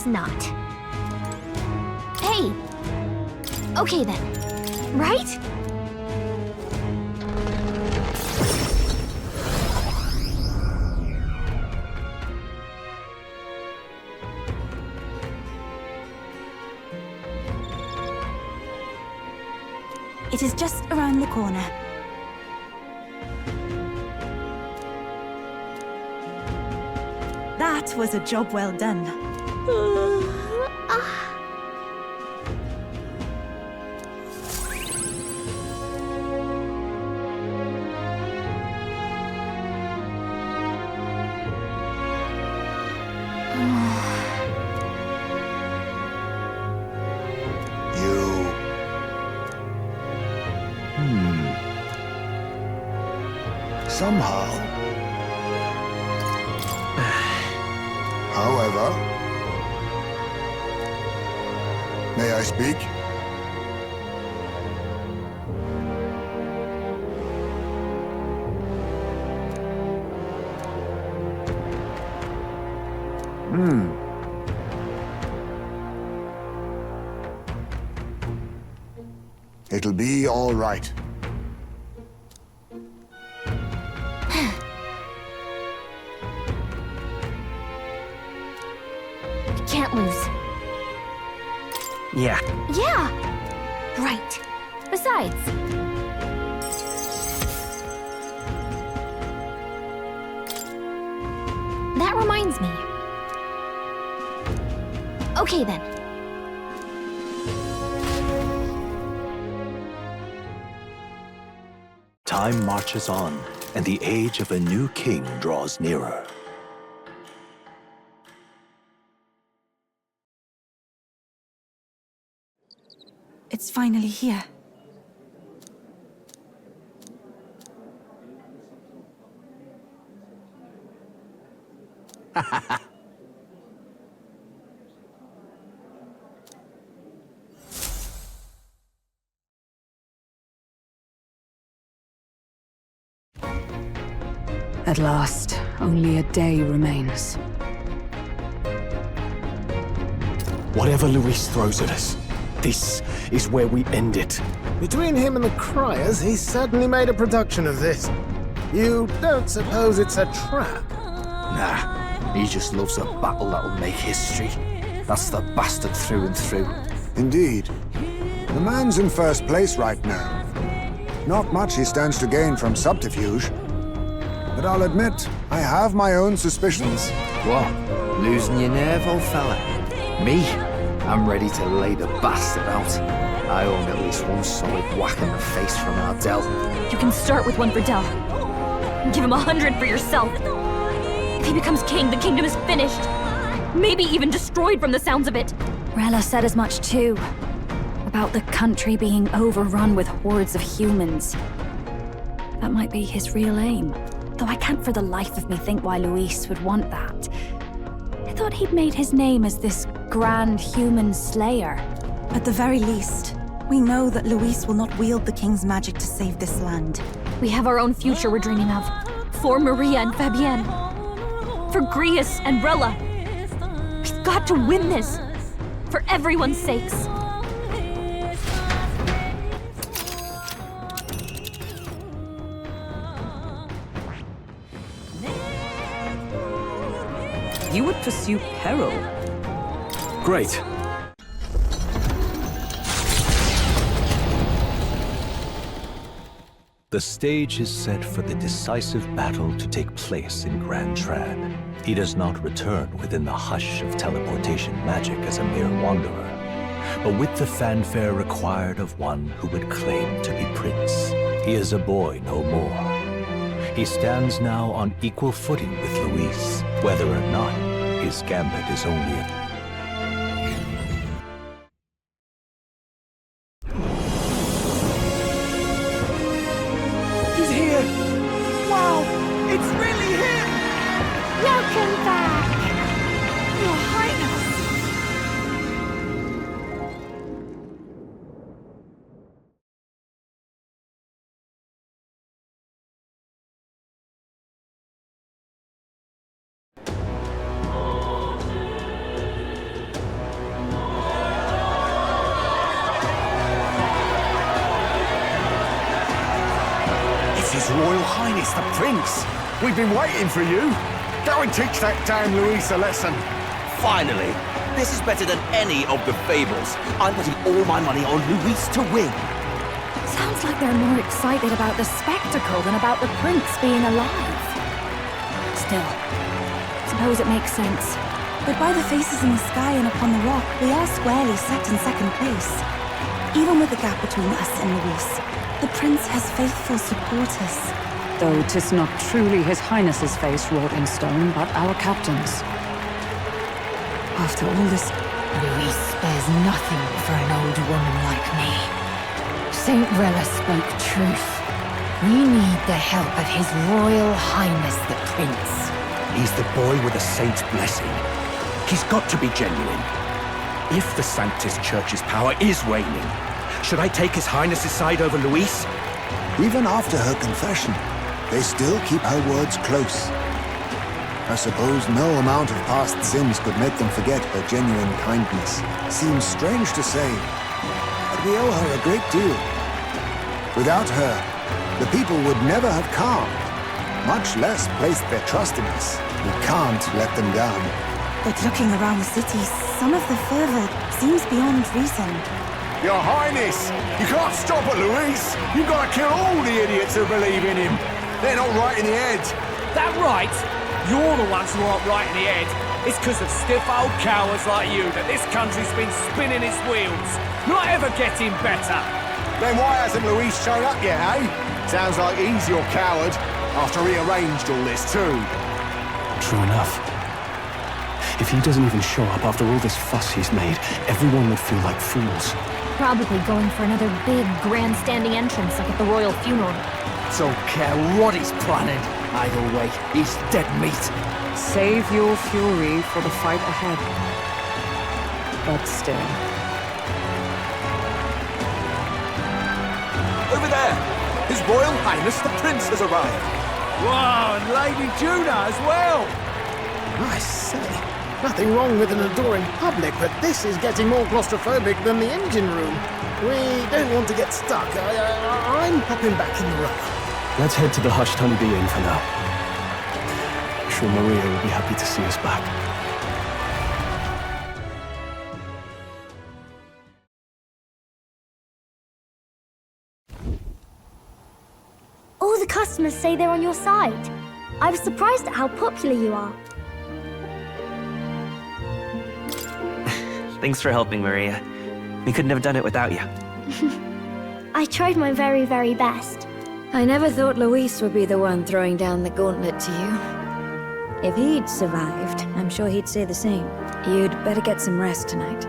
guess not. Hey! Okay then. Right? It is just around the corner. That was a job well done. Somehow. However, may I speak? It'll be all right. Can't lose. Yeah. Yeah! Right. Besides... that reminds me. Okay then. Time marches on, and the age of a new king draws nearer. It's finally here. At last, only a day remains. Whatever Luis throws at us, this is where we end it. Between him and the Criers, he's certainly made a production of this. You don't suppose it's a trap? Nah, he just loves a battle that'll make history. That's the bastard through and through. Indeed. The man's in first place right now. Not much he stands to gain from subterfuge. But I'll admit, I have my own suspicions. What? Losing your nerve, old fella? Me? I'm ready to lay the bastard out. I owe him at least one solid whack in the face from Ardell. You can start with one for Del. And give him 100 for yourself. If he becomes king, the kingdom is finished. Maybe even destroyed from the sounds of it. Rella said as much too. About the country being overrun with hordes of humans. That might be his real aim. Though I can't for the life of me think why Luis would want that. I thought he'd made his name as this grand human slayer. At the very least, we know that Luis will not wield the king's magic to save this land. We have our own future we're dreaming of. For Maria and Fabienne. For Grius and Rella. We've got to win this. For everyone's sakes. You would pursue peril. Great. The stage is set for the decisive battle to take place in Grand Trad. He does not return within the hush of teleportation magic as a mere wanderer, but with the fanfare required of one who would claim to be prince. He is a boy no more. He stands now on equal footing with Luis, whether or not his gambit is only a... He's here! Wow! It's really him! Welcome back! Your Highness! It's His Royal Highness the Prince. We've been waiting for you. Go and teach that damn Luis a lesson. Finally! This is better than any of the fables. I'm putting all my money on Luis to win. Sounds like they're more excited about the spectacle than about the prince being alive. Still, suppose it makes sense. But by the faces in the sky and upon the rock, we are squarely set in second place. Even with the gap between us and Luis, the prince has faithful supporters. Though 'tis not truly His Highness's face wrought in stone, but our captain's. After all this... Luis spares nothing for an old woman like me. Saint Rella spoke truth. We need the help of His Royal Highness the Prince. He's the boy with a saint's blessing. He's got to be genuine. If the Sanctus Church's power is waning, should I take His Highness's side over Luis? Even after her confession, they still keep her words close. I suppose no amount of past sins could make them forget her genuine kindness. Seems strange to say, but we owe her a great deal. Without her, the people would never have calmed, much less placed their trust in us. We can't let them down. But looking around the city, some of the fervor seems beyond reason. Your Highness, you can't stop at Luis. You've got to kill all the idiots who believe in him. They're not right in the head. That right? You're the ones who aren't right in the head. It's because of stiff old cowards like you that this country's been spinning its wheels. Not ever getting better. Then why hasn't Luis shown up yet, eh? Sounds like he's your coward, after he arranged all this too. True enough. If he doesn't even show up after all this fuss he's made, everyone would feel like fools. Probably going for another big, grandstanding entrance like at the royal funeral. Don't care what he's planning. Either way, he's dead meat. Save your fury for the fight ahead. But still. Over there! His Royal Highness the Prince has arrived. Wow, and Lady Juna as well! I say, nothing wrong with an adoring public, but this is getting more claustrophobic than the engine room. We don't want to get stuck. I'm popping back in the row. Let's head to the Hushed Honeybee Inn for now. I'm sure Maria will be happy to see us back. All the customers say they're on your side. I was surprised at how popular you are. Thanks for helping, Maria. We couldn't have done it without you. I tried my very, very best. I never thought Luis would be the one throwing down the gauntlet to you. If he'd survived, I'm sure he'd say the same. You'd better get some rest tonight.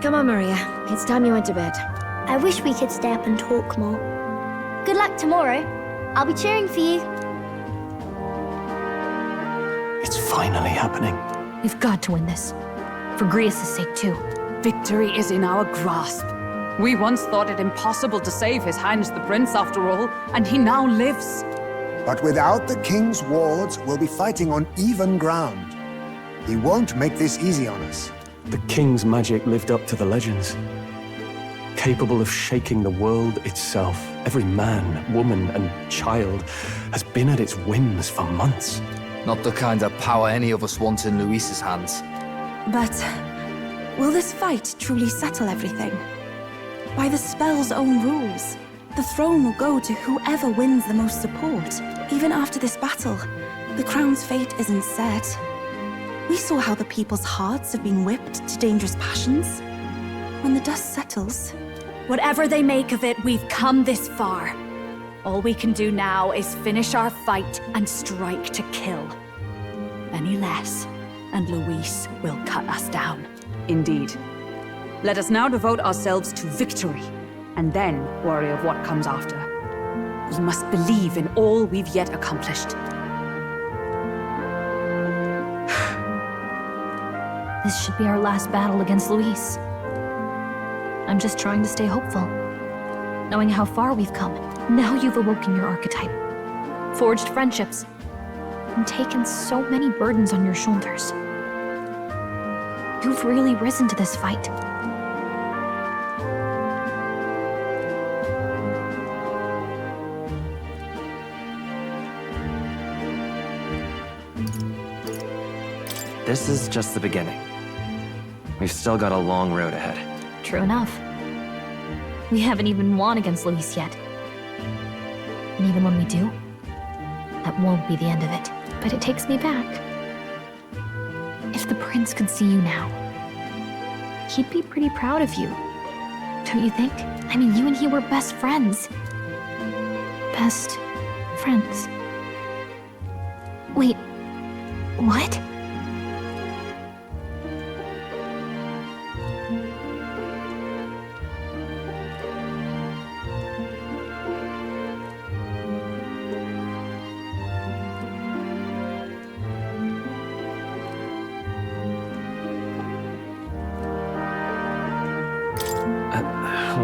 Come on, Maria. It's time you went to bed. I wish we could stay up and talk more. Good luck tomorrow. I'll be cheering for you. It's finally happening. We've got to win this. For Grius' sake, too. Victory is in our grasp. We once thought it impossible to save His Highness the Prince after all, and he now lives. But without the king's wards, we'll be fighting on even ground. He won't make this easy on us. The king's magic lived up to the legends. Capable of shaking the world itself. Every man, woman, and child has been at its whims for months. Not the kind of power any of us want in Luis's hands. But will this fight truly settle everything? By the spell's own rules, the throne will go to whoever wins the most support. Even after this battle, the crown's fate isn't set. We saw how the people's hearts have been whipped to dangerous passions. When the dust settles... Whatever they make of it, we've come this far. All we can do now is finish our fight and strike to kill. Any less, and Luis will cut us down. Indeed. Let us now devote ourselves to victory, and then worry of what comes after. We must believe in all we've yet accomplished. This should be our last battle against Luis. I'm just trying to stay hopeful. Knowing how far we've come. Now you've awoken your archetype. Forged friendships. And taken so many burdens on your shoulders. You've really risen to this fight. This is just the beginning. We've still got a long road ahead. True enough. We haven't even won against Luis yet. And even when we do, that won't be the end of it. But it takes me back. If the prince could see you now, he'd be pretty proud of you. Don't you think? I mean, you and he were best friends. Best friends. Wait, what?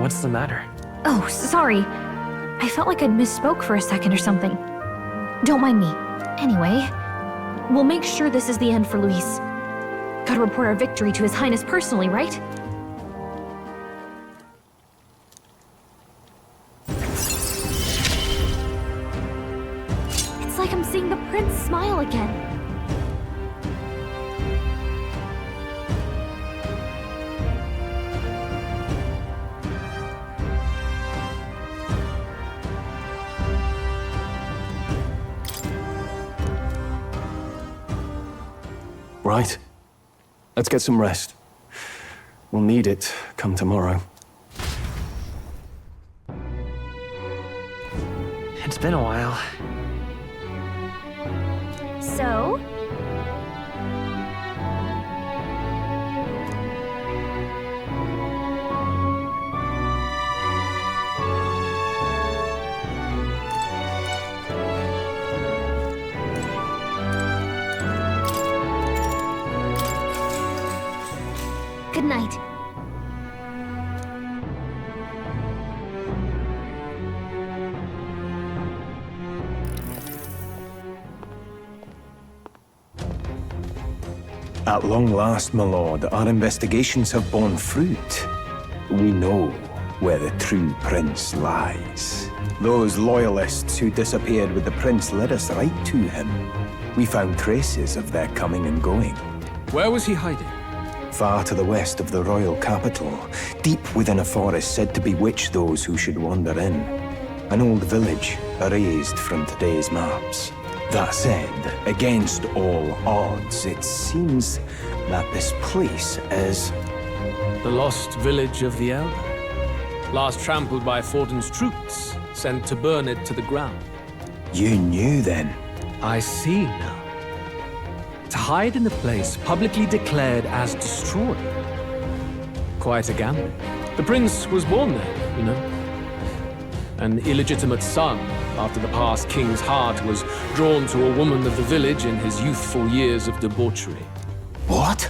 What's the matter? Oh, sorry. I felt like I'd misspoke for a second or something. Don't mind me. Anyway, we'll make sure this is the end for Luis. Gotta report our victory to His Highness personally, right? It's like I'm seeing the prince smile again. Right. Let's get some rest. We'll need it come tomorrow. It's been a while. So? Good night. At long last, my lord, our investigations have borne fruit. We know where the true prince lies. Those loyalists who disappeared with the prince led us right to him. We found traces of their coming and going. Where was he hiding? Far to the west of the royal capital, deep within a forest said to bewitch those who should wander in. An old village, erased from today's maps. That said, against all odds, it seems that this place is... The lost village of the Elder. Last trampled by Fortin's troops, sent to burn it to the ground. You knew then? I see now. To hide in a place publicly declared as destroyed. Quite a gamble. The prince was born there, you know. An illegitimate son, after the past king's heart was drawn to a woman of the village in his youthful years of debauchery. What?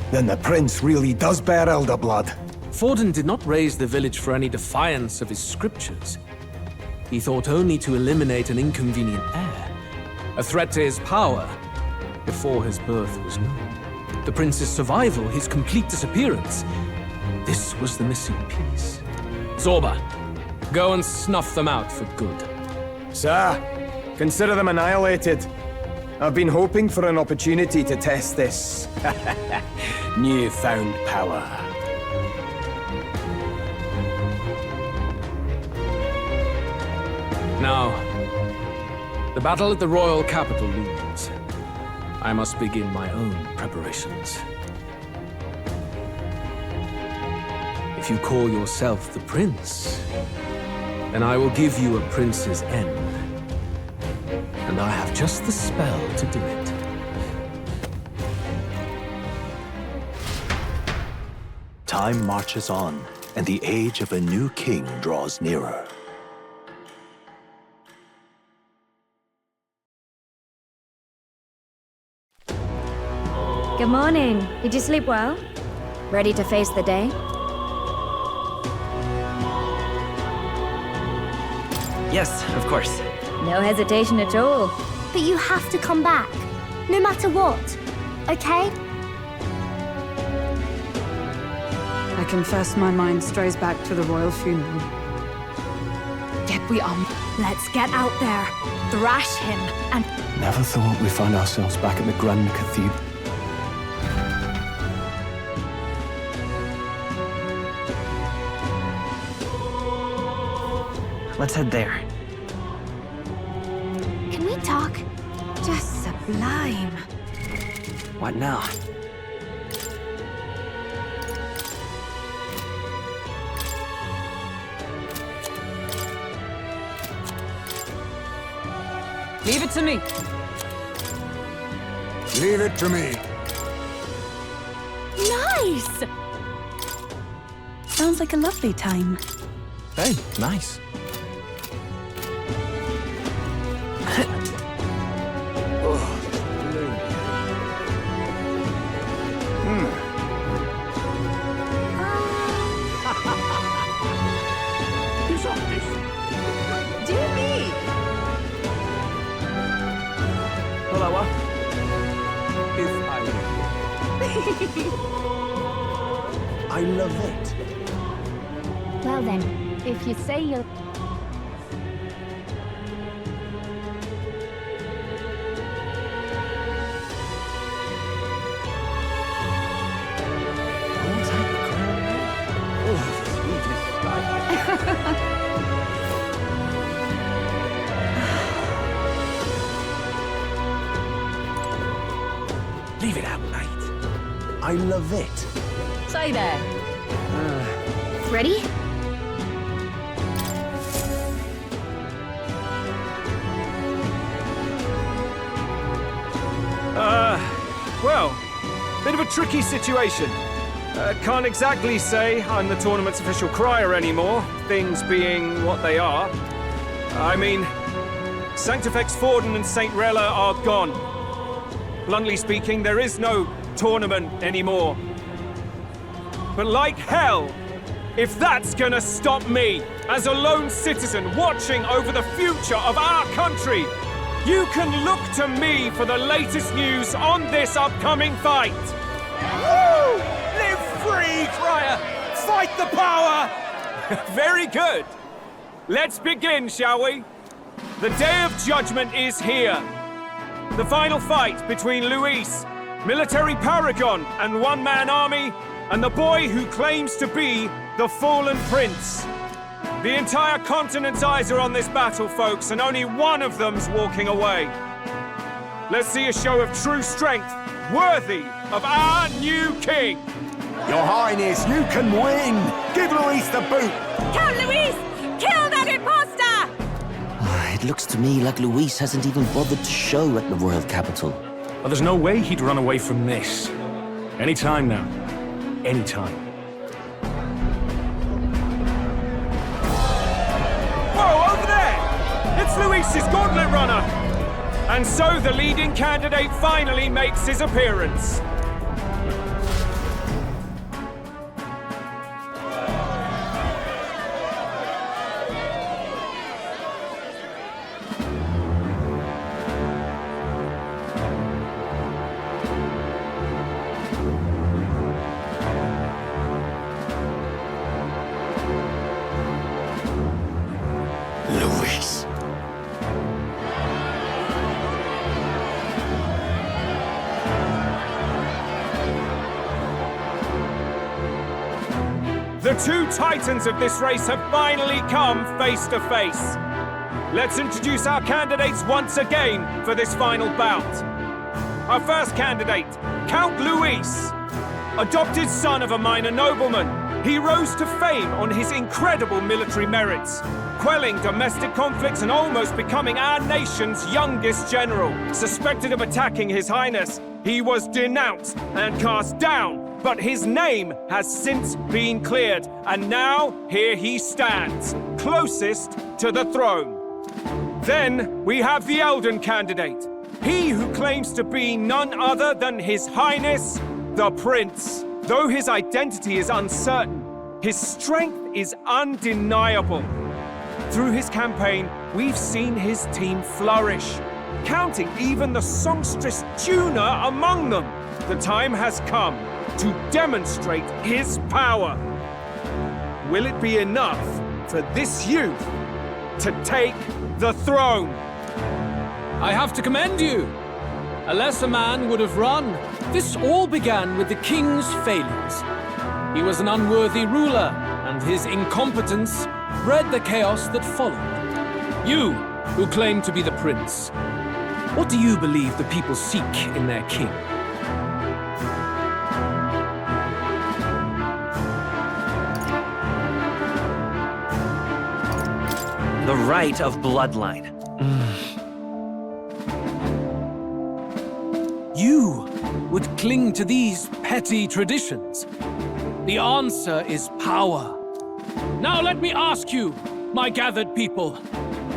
Then the prince really does bear elder blood. Fortin did not raise the village for any defiance of his scriptures. He thought only to eliminate an inconvenient heir, a threat to his power, before his birth was known. The prince's survival, his complete disappearance. This was the missing piece. Zorba, go and snuff them out for good. Sir, consider them annihilated. I've been hoping for an opportunity to test this newfound power. Now, the battle at the royal capital looms. I must begin my own preparations. If you call yourself the prince, then I will give you a prince's end. And I have just the spell to do it. Time marches on, and the age of a new king draws nearer. Good morning. Did you sleep well? Ready to face the day? Yes, of course. No hesitation at all. But you have to come back, no matter what, okay? I confess my mind strays back to the royal funeral. Yet we are... Let's get out there, thrash him, and... Never thought we'd find ourselves back at the Grand Cathedral. Let's head there. Can we talk? Just sublime. What now? Leave it to me. Leave it to me. Nice! Sounds like a lovely time. Hey, nice. I love it. Well then, if you say you'll... Leave it out, mate. I love it. Say there. Ready? Well, bit of a tricky situation. Can't exactly say I'm the tournament's official crier anymore, things being what they are. I mean, Sanctifex Forden and St. Rella are gone. Bluntly speaking, there is no tournament anymore. But like hell, if that's gonna stop me, as a lone citizen watching over the future of our country, you can look to me for the latest news on this upcoming fight. Woo! Live free, Crier! Fight the power! Very good. Let's begin, shall we? The Day of Judgment is here. The final fight between Luis, military paragon and one-man army, and the boy who claims to be the fallen prince. The entire continent's eyes are on this battle, folks, and only one of them's walking away. Let's see a show of true strength, worthy of our new king. Your Highness, you can win! Give Luis the boot! Count Luis! Kill that imposter! It looks to me like Luis hasn't even bothered to show at the royal capital. Well, there's no way he'd run away from this. Any time now. Any time. Whoa, over there! It's Luis's gauntlet runner! And so the leading candidate finally makes his appearance. Luis. The two titans of this race have finally come face to face. Let's introduce our candidates once again for this final bout. Our first candidate, Count Luis. Adopted son of a minor nobleman, he rose to fame on his incredible military merits, quelling domestic conflicts and almost becoming our nation's youngest general. Suspected of attacking His Highness, he was denounced and cast down, but his name has since been cleared, and now here he stands, closest to the throne. Then we have the Elden candidate, he who claims to be none other than His Highness, the Prince. Though his identity is uncertain, his strength is undeniable. Through his campaign, we've seen his team flourish, counting even the songstress Juna among them. The time has come to demonstrate his power. Will it be enough for this youth to take the throne? I have to commend you. A lesser man would have run. This all began with the king's failures. He was an unworthy ruler, and his incompetence bred the chaos that followed. You, who claim to be the prince, what do you believe the people seek in their king? The right of bloodline. You would cling to these petty traditions. The answer is power. Now let me ask you, my gathered people,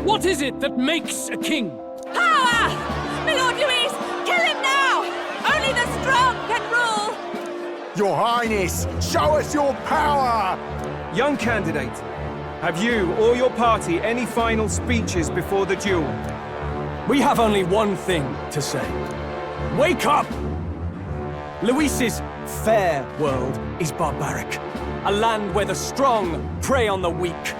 what is it that makes a king? Power! My Lord Louis, kill him now! Only the strong can rule! Your Highness, show us your power! Young candidate, have you or your party any final speeches before the duel? We have only one thing to say. Wake up! Luis's fair world is barbaric. A land where the strong prey on the weak.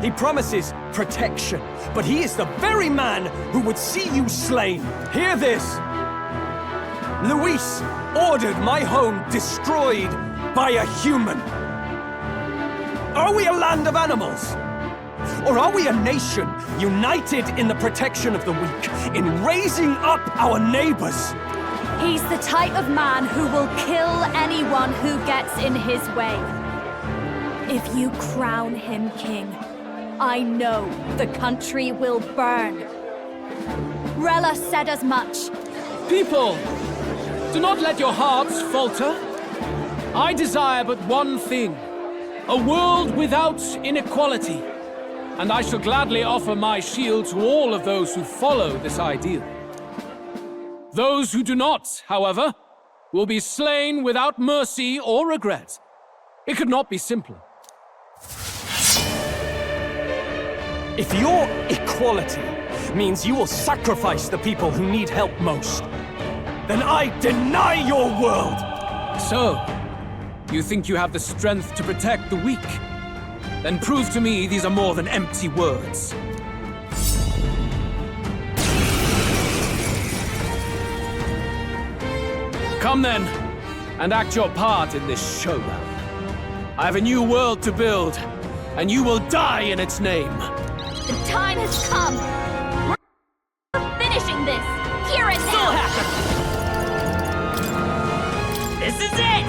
He promises protection, but he is the very man who would see you slain. Hear this! Luis ordered my home destroyed by a human. Are we a land of animals? Or are we a nation united in the protection of the weak, in raising up our neighbors? He's the type of man who will kill anyone who gets in his way. If you crown him king, I know the country will burn. Rella said as much. People, do not let your hearts falter. I desire but one thing, a world without inequality. And I shall gladly offer my shield to all of those who follow this ideal. Those who do not, however, will be slain without mercy or regret. It could not be simpler. If your equality means you will sacrifice the people who need help most, then I deny your world! So, you think you have the strength to protect the weak? Then prove to me these are more than empty words. Come then, and act your part in this showdown. I have a new world to build, and you will die in its name. The time has come. We're finishing this. Here and now. This is it!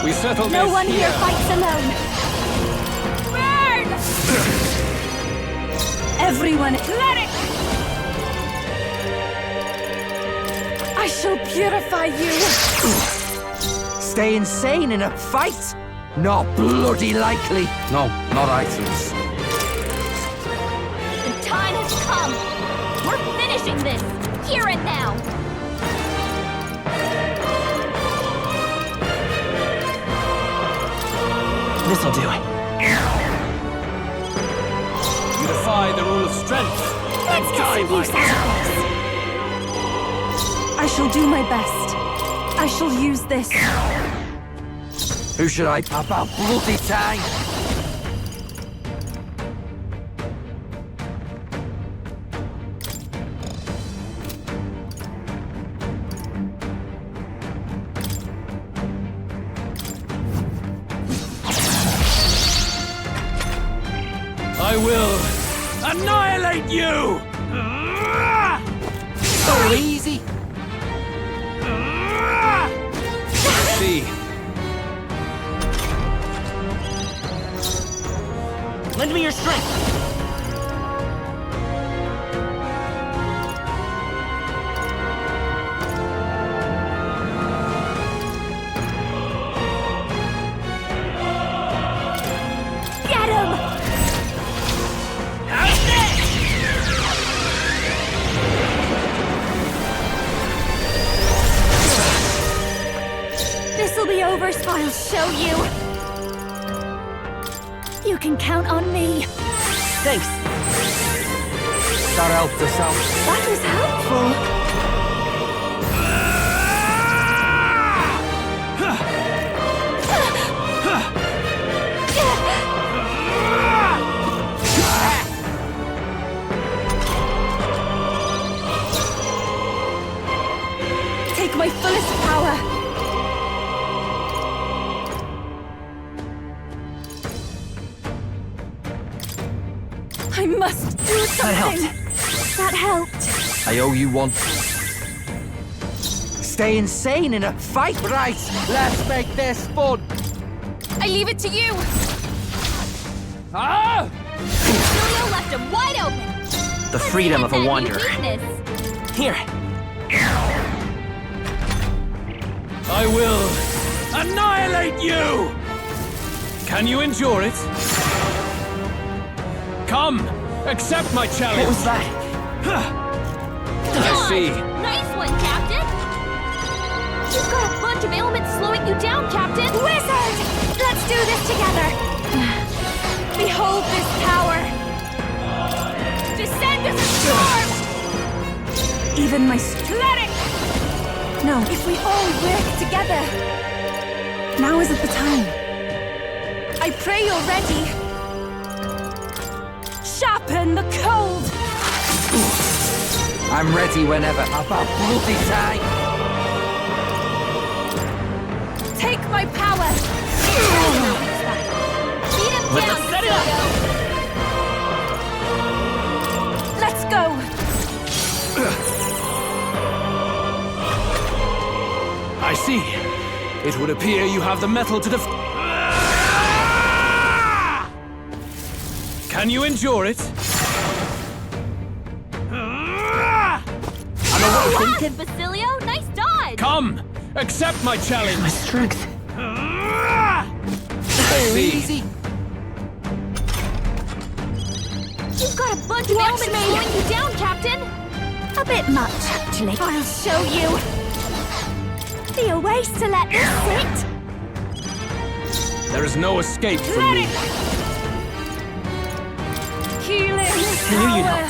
We settle No this one here fights alone. Burn! Everyone, Let it! I shall purify you. Stay insane in a fight? Not bloody likely. No, not Atlus. The time has come. We're finishing this. Here and now. This'll do it. You defy the rule of strength. Let's die by I shall do my best. I shall use this. Who should I pop out bloody time? I will annihilate you! So easy. See. Lend me your strength. Get him! How's this? This'll be over, so I'll show you. You can count on me. Thanks. That helped us out. That was helpful. Take my fullest power. I must do something. That helped. I owe you one. Stay insane in a fight? Right, let's make this fun. I leave it to you. Ah! Julio left him wide open. The freedom of a wanderer. Here. I will annihilate you! Can you endure it? Come, accept my challenge. What was that? I see. Nice one, Captain. You've got a bunch of ailments slowing you down, Captain. Wizard! Let's do this together. Behold this power. Descend as a storm. Even my cleric. No, if we all work together. Now isn't the time. I pray you're ready. Sharpen the cold. I'm ready whenever. About bloody time. Take my power. Beat him down, set it up. Let's go. I see. It would appear you have the metal to Can you endure it? Well done, Basilio. Nice dodge. Come, accept my challenge. My strength. Easy. You've got a bunch of ailments slowing you down, Captain. A bit much, actually. I'll show you. Be a waste to let this sit. There is no escape from me. Healing power.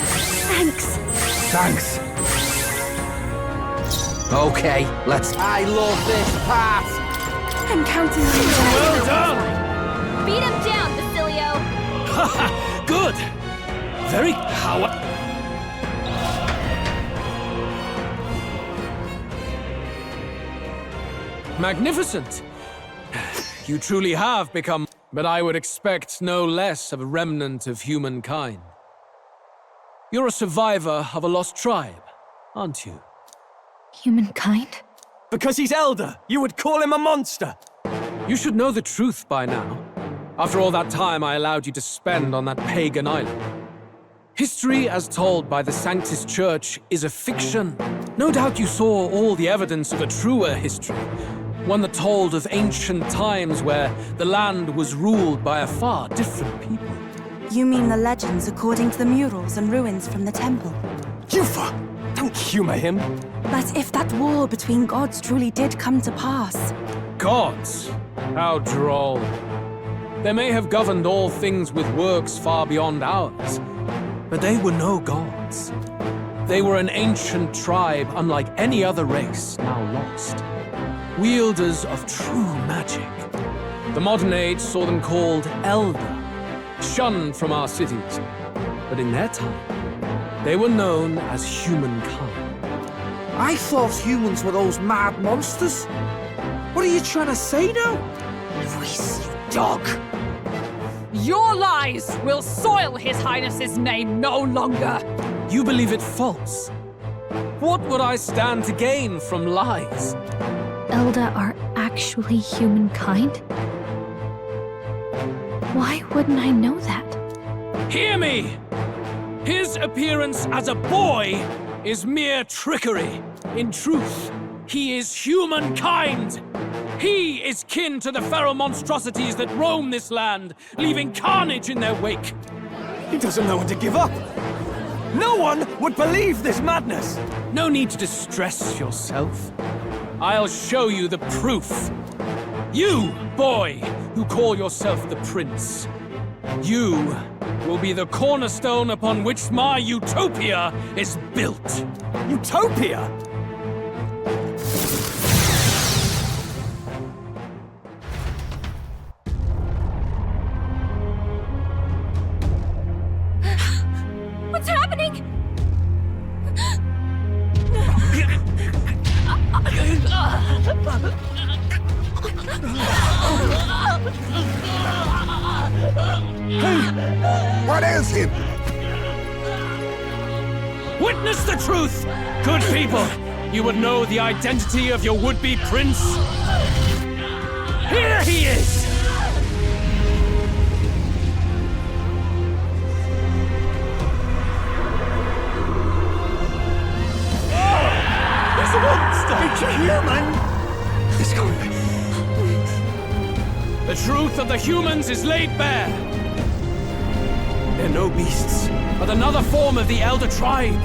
Thanks. Okay, let's... I love this part. I'm counting on you. Well done. Beat him down, Basilio. Haha, good. Very magnificent. You truly have become, but I would expect no less of a remnant of humankind. You're a survivor of a lost tribe, aren't you? Humankind? Because he's elder, you would call him a monster. You should know the truth by now. After all that time I allowed you to spend on that pagan island. History as told by the Sanctus Church is a fiction. No doubt you saw all the evidence of a truer history. One that told of ancient times where the land was ruled by a far different people. You mean the legends according to the murals and ruins from the temple? Yufa! Don't humor him. But if that war between gods truly did come to pass... Gods? How droll. They may have governed all things with works far beyond ours, but they were no gods. They were an ancient tribe unlike any other race now lost. Wielders of true magic. The modern age saw them called Elder, shunned from our cities. But in their time, they were known as humankind. I thought humans were those mad monsters. What are you trying to say now? Luis, you dog. Your lies will soil His Highness's name no longer. You believe it false? What would I stand to gain from lies? Elda are actually humankind? Why wouldn't I know that? Hear me! His appearance as a boy is mere trickery. In truth, he is humankind. He is kin to the feral monstrosities that roam this land, leaving carnage in their wake. He doesn't know when to give up. No one would believe this madness. No need to distress yourself. I'll show you the proof. You, boy, who call yourself the prince. You will be the cornerstone upon which my utopia is built. Utopia? What's happening? What ails him? Witness the truth! Good people, you would know the identity of your would-be prince. Here he is! There's a monster! It's a human! It's gone. The truth of the humans is laid bare. They're no beasts, but another form of the Elder Tribe.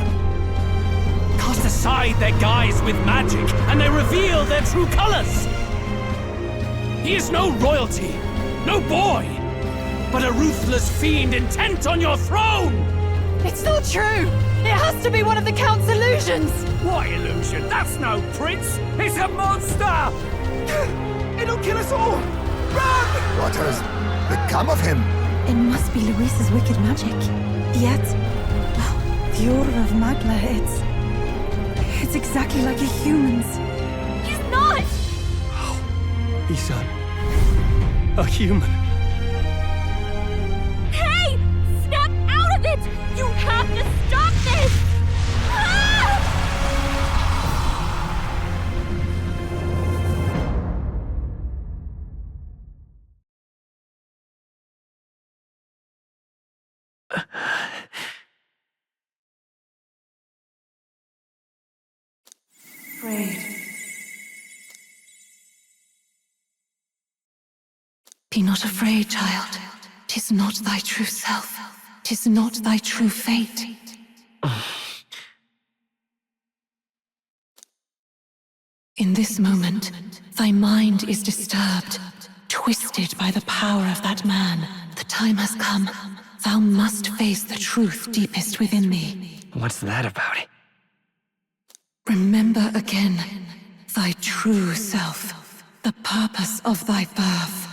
Cast aside their guise with magic, and they reveal their true colors. He is no royalty, no boy, but a ruthless fiend intent on your throne! It's not true! It has to be one of the Count's illusions! What illusion? That's no prince! It's a monster! It'll kill us all! Run! What has become of him? It must be Luis's wicked magic. Yet, the aura of Magla, it's exactly like a human's. He's not! He's a human. Hey! Snap out of it! You have to stop this! Ah! Afraid. Be not afraid, child. 'Tis not thy true self. 'Tis not thy true fate. In this moment, thy mind is disturbed, twisted by the power of that man. The time has come. Thou must face the truth deepest within thee. What's that about? Remember again thy true self, the purpose of thy birth.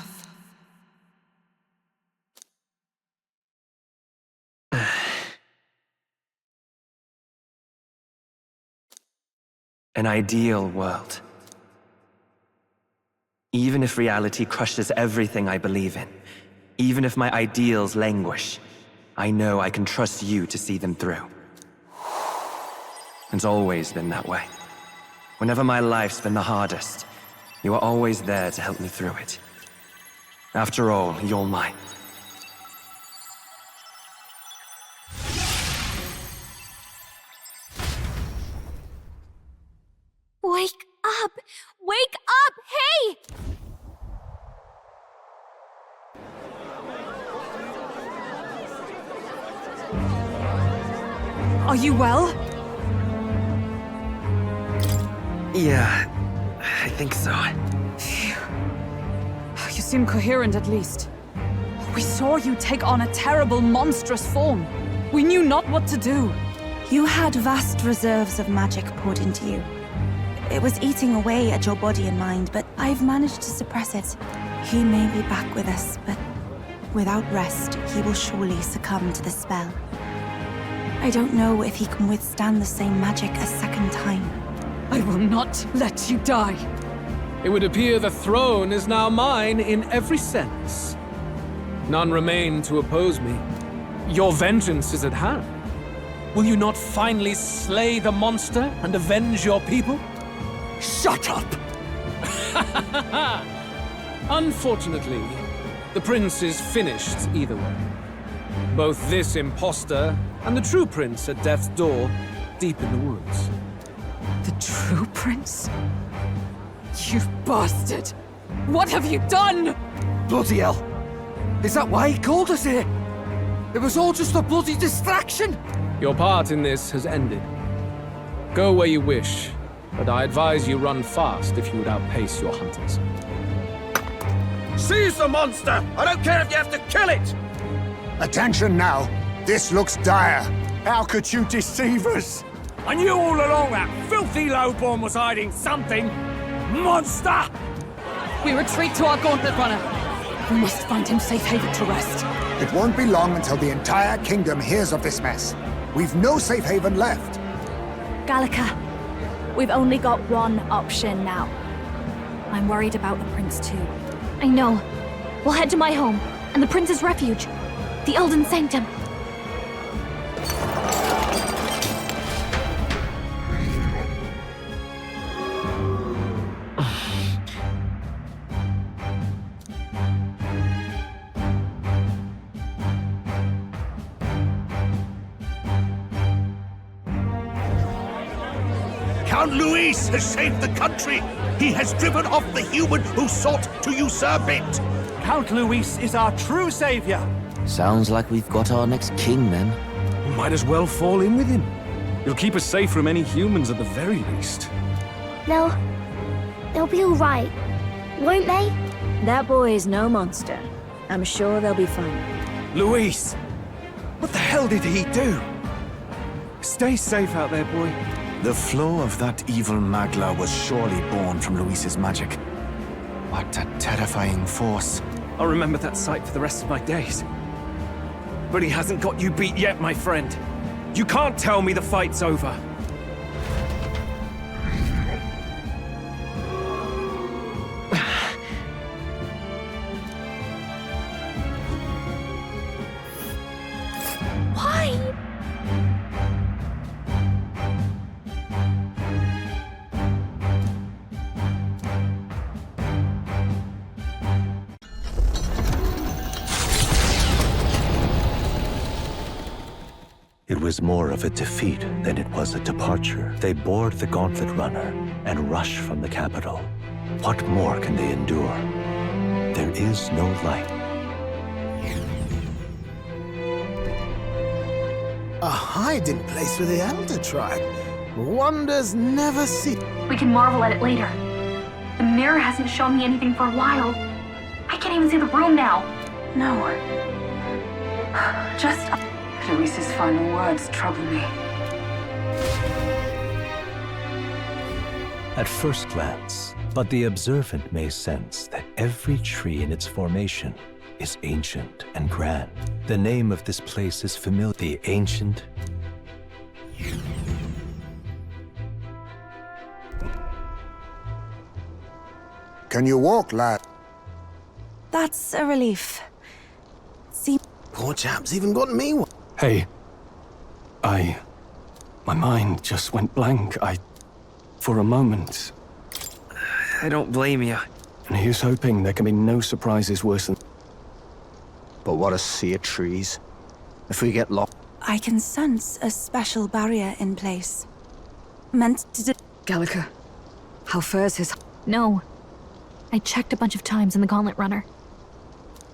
An ideal world. Even if reality crushes everything I believe in, even if my ideals languish, I know I can trust you to see them through. It's always been that way. Whenever my life's been the hardest, you are always there to help me through it. After all, you're mine. Wake up! Wake up! Hey! Are you well? Yeah, I think so. Phew. You seem coherent at least. We saw you take on a terrible, monstrous form. We knew not what to do. You had vast reserves of magic poured into you. It was eating away at your body and mind, but I've managed to suppress it. He may be back with us, but without rest, he will surely succumb to the spell. I don't know if he can withstand the same magic a second time. I will not let you die. It would appear the throne is now mine in every sense. None remain to oppose me. Your vengeance is at hand. Will you not finally slay the monster and avenge your people? Shut up! Unfortunately, the prince is finished either way. Both this imposter and the true prince at death's door, deep in the woods. The true prince? You bastard! What have you done? Bloody hell! Is that why he called us here? It was all just a bloody distraction! Your part in this has ended. Go where you wish, but I advise you run fast if you would outpace your hunters. Seize the monster! I don't care if you have to kill it! Attention now. This looks dire. How could you deceive us? I knew all along that filthy lowborn was hiding something. Monster! We retreat to our gauntlet runner. We must find him safe haven to rest. It won't be long until the entire kingdom hears of this mess. We've no safe haven left. Gallica, we've only got one option now. I'm worried about the prince too. I know. We'll head to my home, and the prince's refuge. The Elden Sanctum. Count Luis has saved the country. He has driven off the human who sought to usurp it. Count Luis is our true savior. Sounds like we've got our next king, then. We might as well fall in with him. He'll keep us safe from any humans at the very least. They'll be all right, won't they? That boy is no monster. I'm sure they'll be fine. Luis! What the hell did he do? Stay safe out there, boy. The flow of that evil Magla was surely born from Luis's magic. What a terrifying force. I'll remember that sight for the rest of my days. But he hasn't got you beat yet, my friend. You can't tell me the fight's over. It was more of a defeat than it was a departure. They board the Gauntlet Runner and rush from the capital. What more can they endure? There is no light. A hiding place for the Elder Tribe. Wonders never cease. We can marvel at it later. The mirror hasn't shown me anything for a while. I can't even see the room now. No. Just... Luis's final words trouble me. At first glance, but the observant may sense that every tree in its formation is ancient and grand. The name of this place is familiar. The ancient... Can you walk, lad? That's a relief. See, poor chap's even got me one. Hey. My mind just went blank. For a moment... I don't blame you. And here's hoping there can be no surprises worse than... But what a sea of trees. If we get lost... I can sense a special barrier in place. Meant to... Gallica, how fares his... No. I checked a bunch of times in the Gauntlet Runner.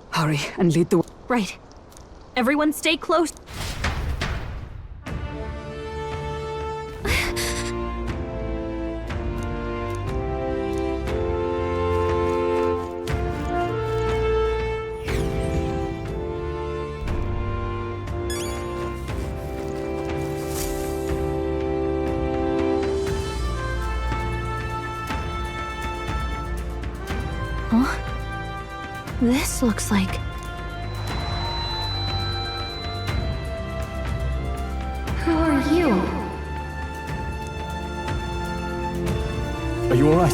Hurry and lead the way. Right. Everyone stay close. Huh? This looks like... Who are you? Are you all right?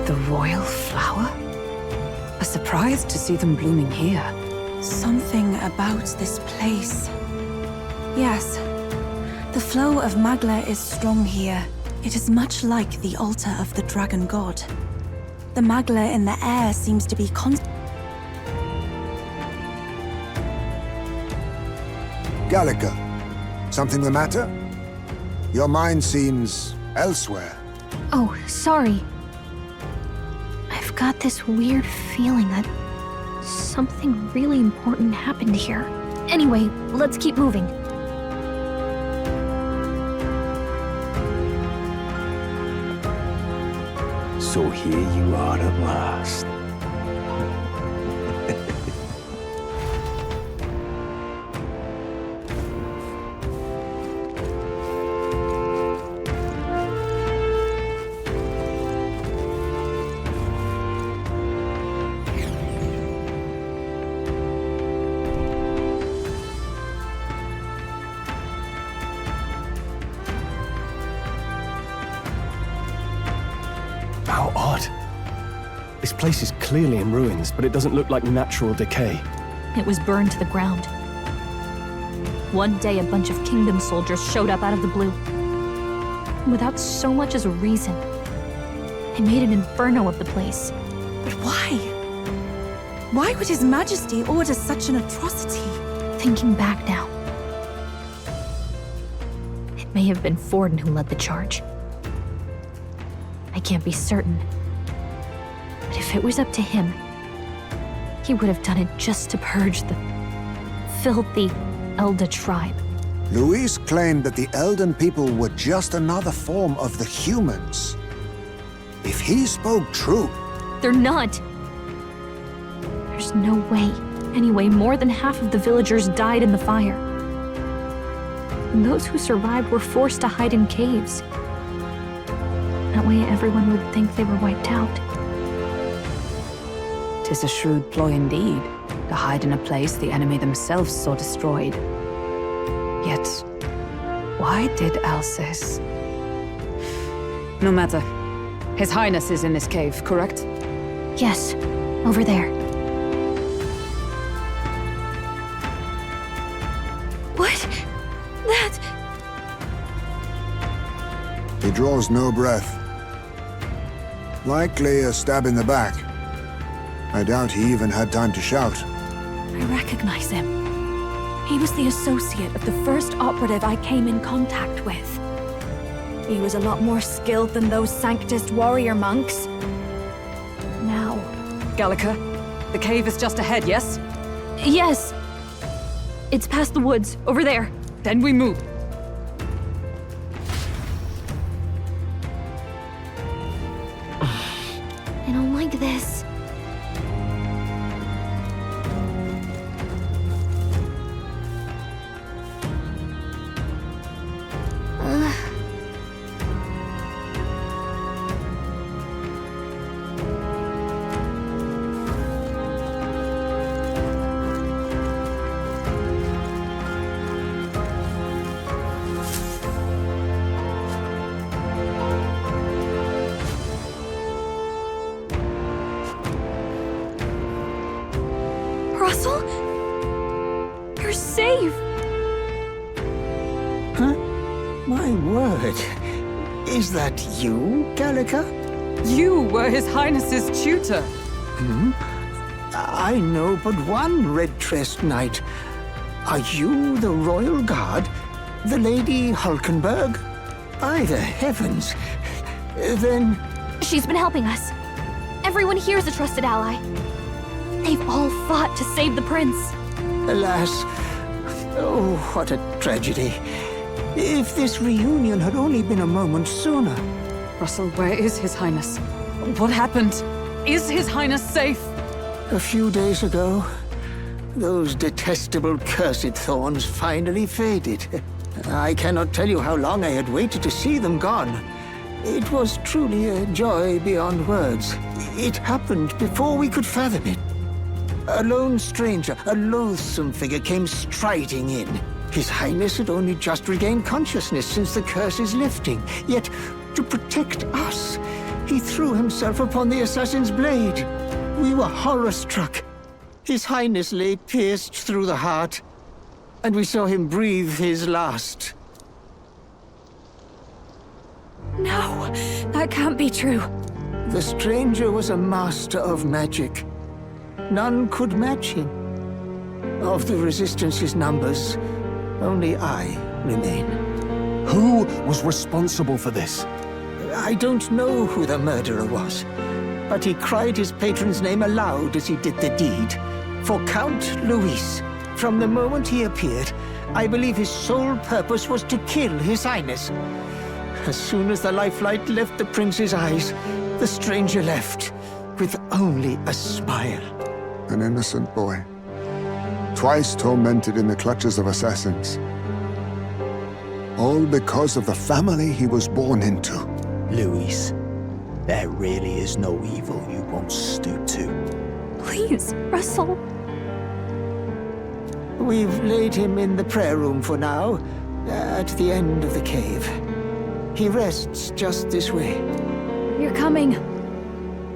The royal flower? A surprise to see them blooming here. Something about this place. Yes. The flow of Magla is strong here. It is much like the altar of the dragon god. The Magla in the air seems to be Gallica, something the matter? Your mind seems elsewhere. Oh, sorry. I've got this weird feeling that something really important happened here. Anyway, let's keep moving. So here you are at last. How odd. This place is clearly in ruins, but it doesn't look like natural decay. It was burned to the ground. One day, a bunch of kingdom soldiers showed up out of the blue. Without so much as a reason. They made an inferno of the place. But why? Why would His Majesty order such an atrocity? Thinking back now, may have been Forden who led the charge. I can't be certain. But if it was up to him, he would have done it just to purge the filthy Elda tribe. Luis claimed that the Elden people were just another form of the humans. If he spoke true... They're not! There's no way. Anyway, more than half of the villagers died in the fire. And those who survived were forced to hide in caves. That way everyone would think they were wiped out. 'Tis a shrewd ploy indeed, to hide in a place the enemy themselves saw destroyed. Yet, why did Alcest? No matter. His Highness is in this cave, correct? Yes, over there. What? That... He draws no breath. Likely a stab in the back. I doubt he even had time to shout. I recognize him. He was the associate of the first operative I came in contact with. He was a lot more skilled than those Sanctist warrior monks. Now... Gallica, the cave is just ahead, yes? Yes! It's past the woods, over there. Then we move. I don't like this. Russell? You're safe! Huh? My word. Is that you, Gallica? You were His Highness's tutor. Hmm? I know but one red-tressed knight. Are you the royal guard? The Lady Hulkenberg? By the heavens. Then... She's been helping us. Everyone here is a trusted ally. They've all fought to save the prince. Alas. Oh, what a tragedy. If this reunion had only been a moment sooner. Russell, where is His Highness? What happened? Is His Highness safe? A few days ago, those detestable cursed thorns finally faded. I cannot tell you how long I had waited to see them gone. It was truly a joy beyond words. It happened before we could fathom it. A lone stranger, a loathsome figure, came striding in. His Highness had only just regained consciousness since the curse's lifting. Yet, to protect us, he threw himself upon the assassin's blade. We were horror-struck. His Highness lay pierced through the heart, and we saw him breathe his last. No, that can't be true. The stranger was a master of magic. None could match him. Of the Resistance's numbers, only I remain. Who was responsible for this? I don't know who the murderer was, but he cried his patron's name aloud as he did the deed. For Count Luis, from the moment he appeared, I believe his sole purpose was to kill His Highness. As soon as the lifelight left the prince's eyes, the stranger left, with only a smile. An innocent boy. Twice tormented in the clutches of assassins. All because of the family he was born into. Luis, there really is no evil you won't stoop to. Please, Russell. We've laid him in the prayer room for now, at the end of the cave. He rests just this way. You're coming,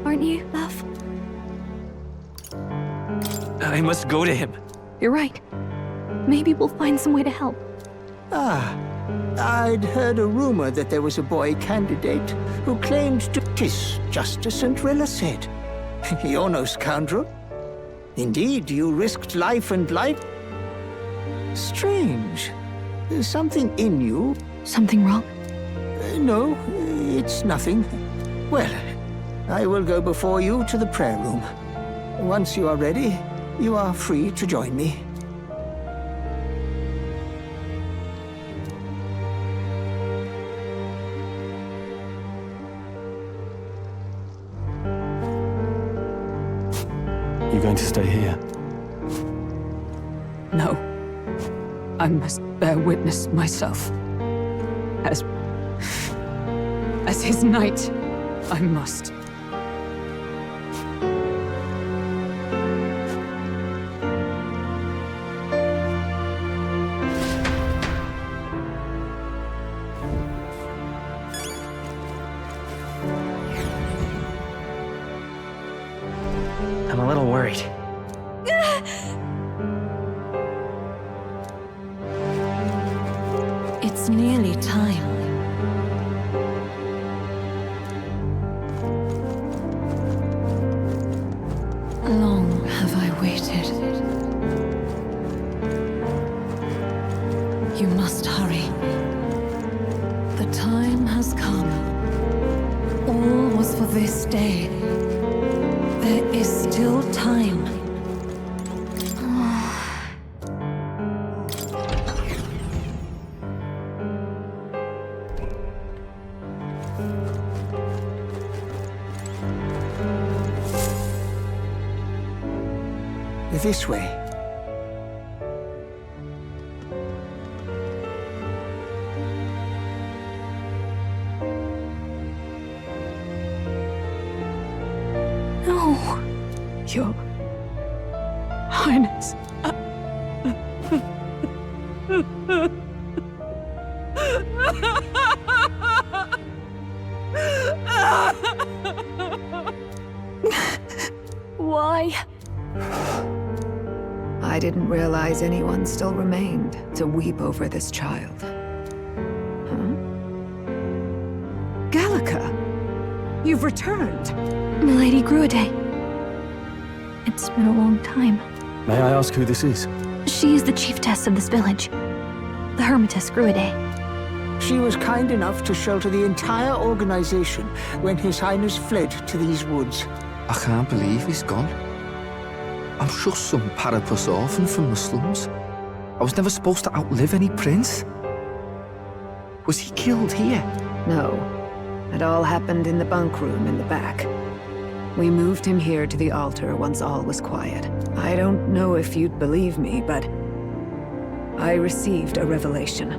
aren't you, love? I must go to him. You're right. Maybe we'll find some way to help. Ah, I'd heard a rumor that there was a boy candidate who claimed to... 'Tis just as St. Rilla said. You're no scoundrel. Indeed, you risked life and life. Strange. There's something in you, Something wrong? No, it's nothing. Well, I will go before you to the prayer room. Once you are ready, you are free to join me. You going to stay here? No. I must bear witness myself. As his knight, I must. I'm a little worried. It's nearly time. Long have I waited. You must hurry. The time has come. All was for this day. There is still time. This way. No. Your Highness. Why? I didn't realize anyone still remained to weep over this child. Huh? Gallica! You've returned! Milady Gruide. It's been a long time. May I ask who this is? She is the chiefess of this village. The Hermitess Gruide. She was kind enough to shelter the entire organization when His Highness fled to these woods. I can't believe he's gone. I'm just some parapus orphan from the slums. I was never supposed to outlive any prince. Was he killed here? No. It all happened in the bunk room in the back. We moved him here to the altar once all was quiet. I don't know if you'd believe me, but I received a revelation.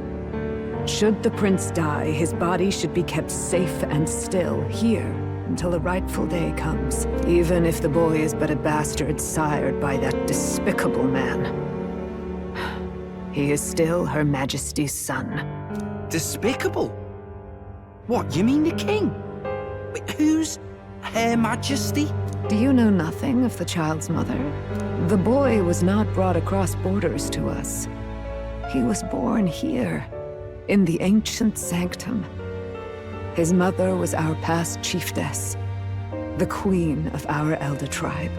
Should the prince die, his body should be kept safe and still here until the rightful day comes, even if the boy is but a bastard sired by that despicable man. He is still Her Majesty's son. Despicable? What, you mean the king? Wait, who's Her Majesty? Do you know nothing of the child's mother? The boy was not brought across borders to us. He was born here, in the ancient sanctum. His mother was our past chiefess, the queen of our elder tribe.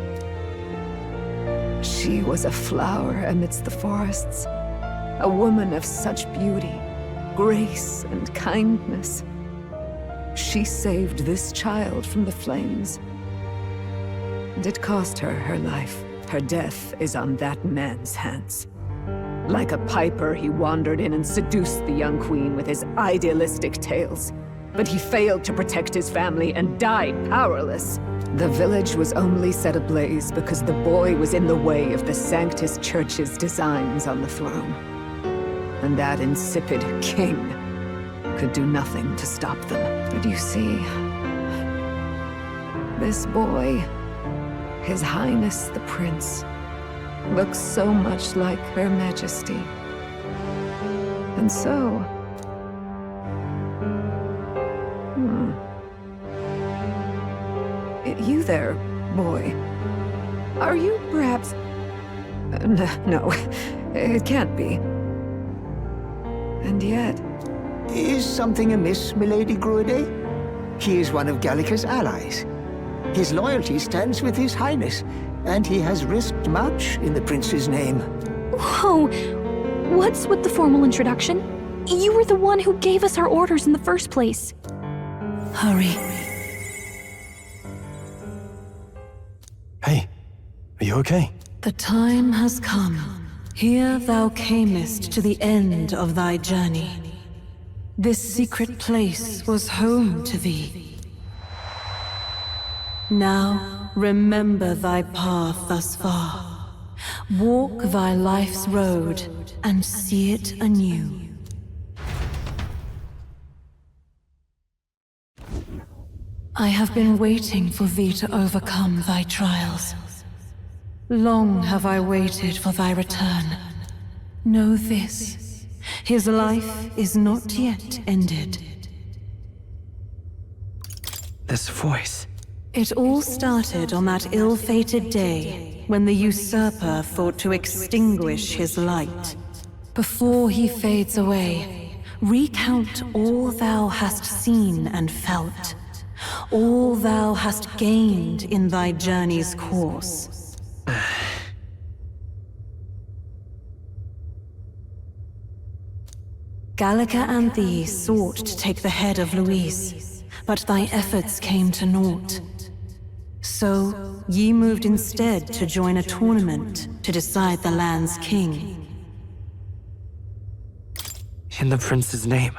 She was a flower amidst the forests, a woman of such beauty, grace, and kindness. She saved this child from the flames, and it cost her her life. Her death is on that man's hands. Like a piper, he wandered in and seduced the young queen with his idealistic tales. But he failed to protect his family and died powerless. The village was only set ablaze because the boy was in the way of the Sanctus Church's designs on the throne. And that insipid king could do nothing to stop them. But you see, this boy, His Highness the Prince, looks so much like Her Majesty. And so... You there, boy. Are you perhaps... No, it can't be. And yet... Is something amiss, Milady Gruide? He is one of Gallica's allies. His loyalty stands with His Highness, and he has risked much in the prince's name. Whoa! What's with the formal introduction? You were the one who gave us our orders in the first place. Hurry. Hey, are you okay? The time has come. Here thou camest to the end of thy journey. This secret place was home to thee. Now, remember thy path thus far. Walk thy life's road and see it anew. I have been waiting for thee to overcome thy trials. Long have I waited for thy return. Know this, his life is not yet ended. This voice. It all started on that ill-fated day when the usurper thought to extinguish his light. Before he fades away, recount all thou hast seen and felt, all thou hast gained in thy journey's course. Gallica and thee sought to take the head of Luis, but thy efforts came to naught. So, ye moved instead to join a tournament to decide the land's king. In the prince's name.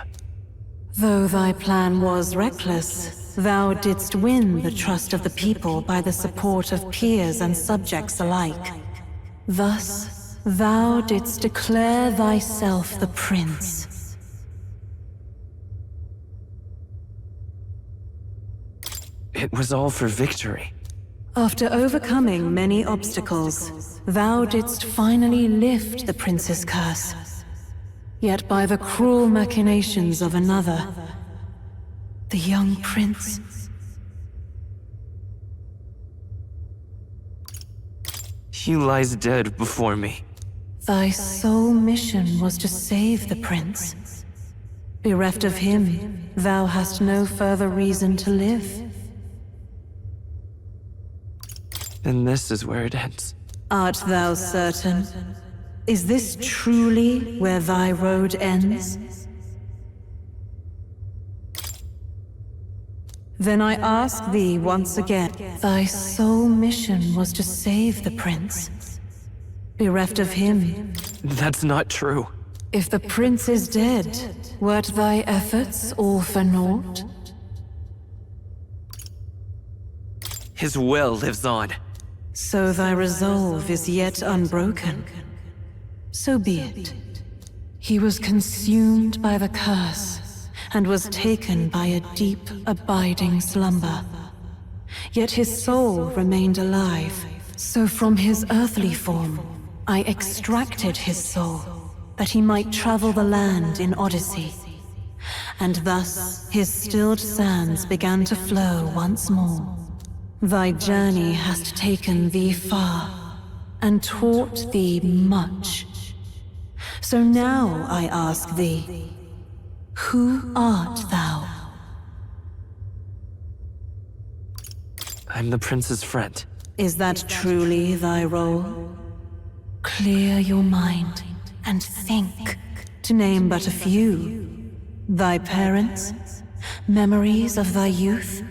Though thy plan was reckless, thou didst win the trust of the people by the support of peers and subjects alike. Thus, thou didst declare thyself the prince. It was all for victory. After overcoming many obstacles, thou didst finally lift the prince's curse. Yet by the cruel machinations of another, the young prince. He lies dead before me. Thy sole mission was to save the prince. Bereft of him, thou hast no further reason to live. And this is where it ends. Art thou certain? Is this truly where thy road ends? Then I ask thee once again, thy sole mission was to save the prince. Bereft of him. That's not true. If the prince is dead, wert thy efforts all for naught? His will lives on. So thy resolve is yet unbroken. So be it. He was consumed by the curse, and was taken by a deep, abiding slumber. Yet his soul remained alive, so from his earthly form, I extracted his soul, that he might travel the land in Odyssey. And thus his stilled sands began to flow once more. Thy journey hast taken thee far, and taught thee much. So now I ask thee, who art thou? I'm the prince's friend. Is that truly thy role? Clear your mind and think, to name but a few. Thy parents, memories of thy youth?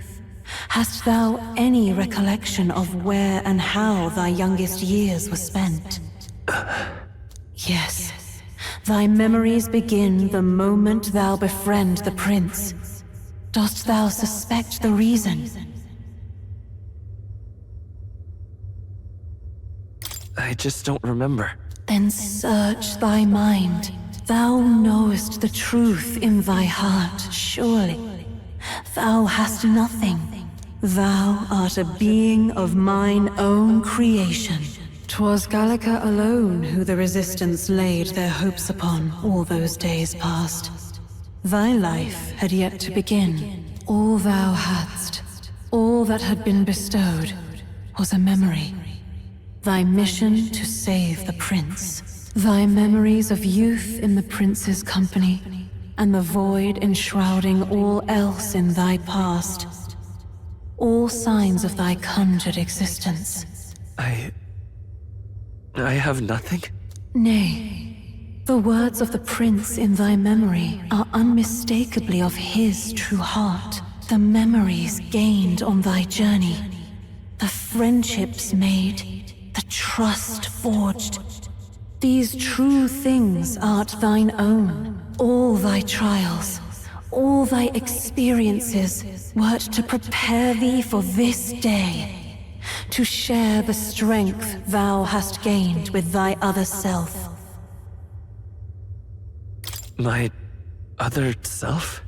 Hast thou any recollection of where and how thy youngest years were spent? Yes, thy memories begin the moment thou befriend the prince. Dost thou suspect the reason? I just don't remember. Then search thy mind. Thou knowest the truth in thy heart, surely. Thou hast nothing. Thou art a being of mine own creation. 'Twas Gallica alone who the Resistance laid their hopes upon all those days past. Thy life had yet to begin. All thou hadst, all that had been bestowed, was a memory. Thy mission to save the prince. Thy memories of youth in the prince's company, and the void enshrouding all else in thy past. All signs of thy conjured existence. I have nothing? Nay, The words of the prince in thy memory are unmistakably of his true heart. The memories gained on thy journey, the friendships made, the trust forged. These true things art thine own. All thy trials, all thy experiences wert to prepare thee for this day, to share the strength thou hast gained with thy other self. My other self?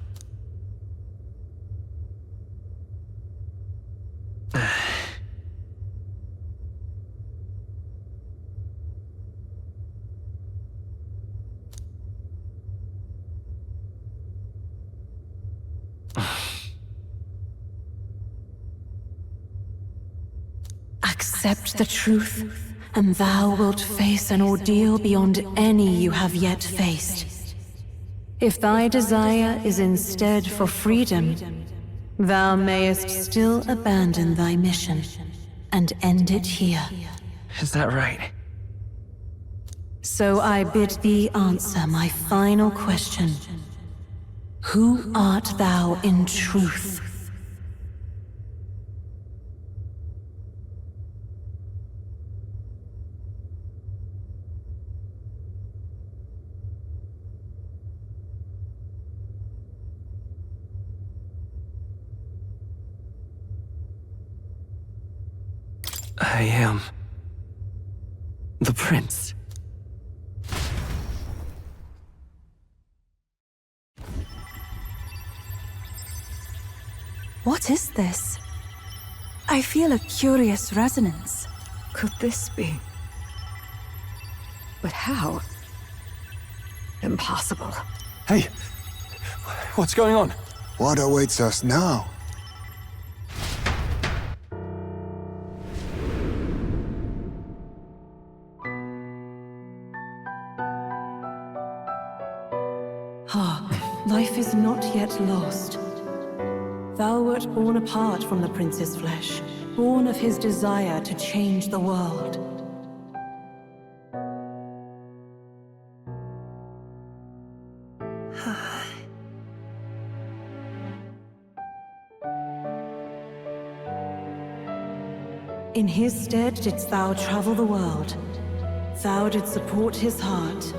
Accept the truth, and thou wilt face an ordeal beyond any you have yet faced. If thy desire is instead for freedom, thou mayest still abandon thy mission and end it here. Is that right? So I bid thee answer my final question. Who art thou in truth? I am the prince. What is this? I feel a curious resonance. Could this be? But how? Impossible. Hey, what's going on? What awaits us now? Life is not yet lost. Thou wert born apart from the prince's flesh, born of his desire to change the world. In his stead didst thou travel the world. Thou didst support his heart,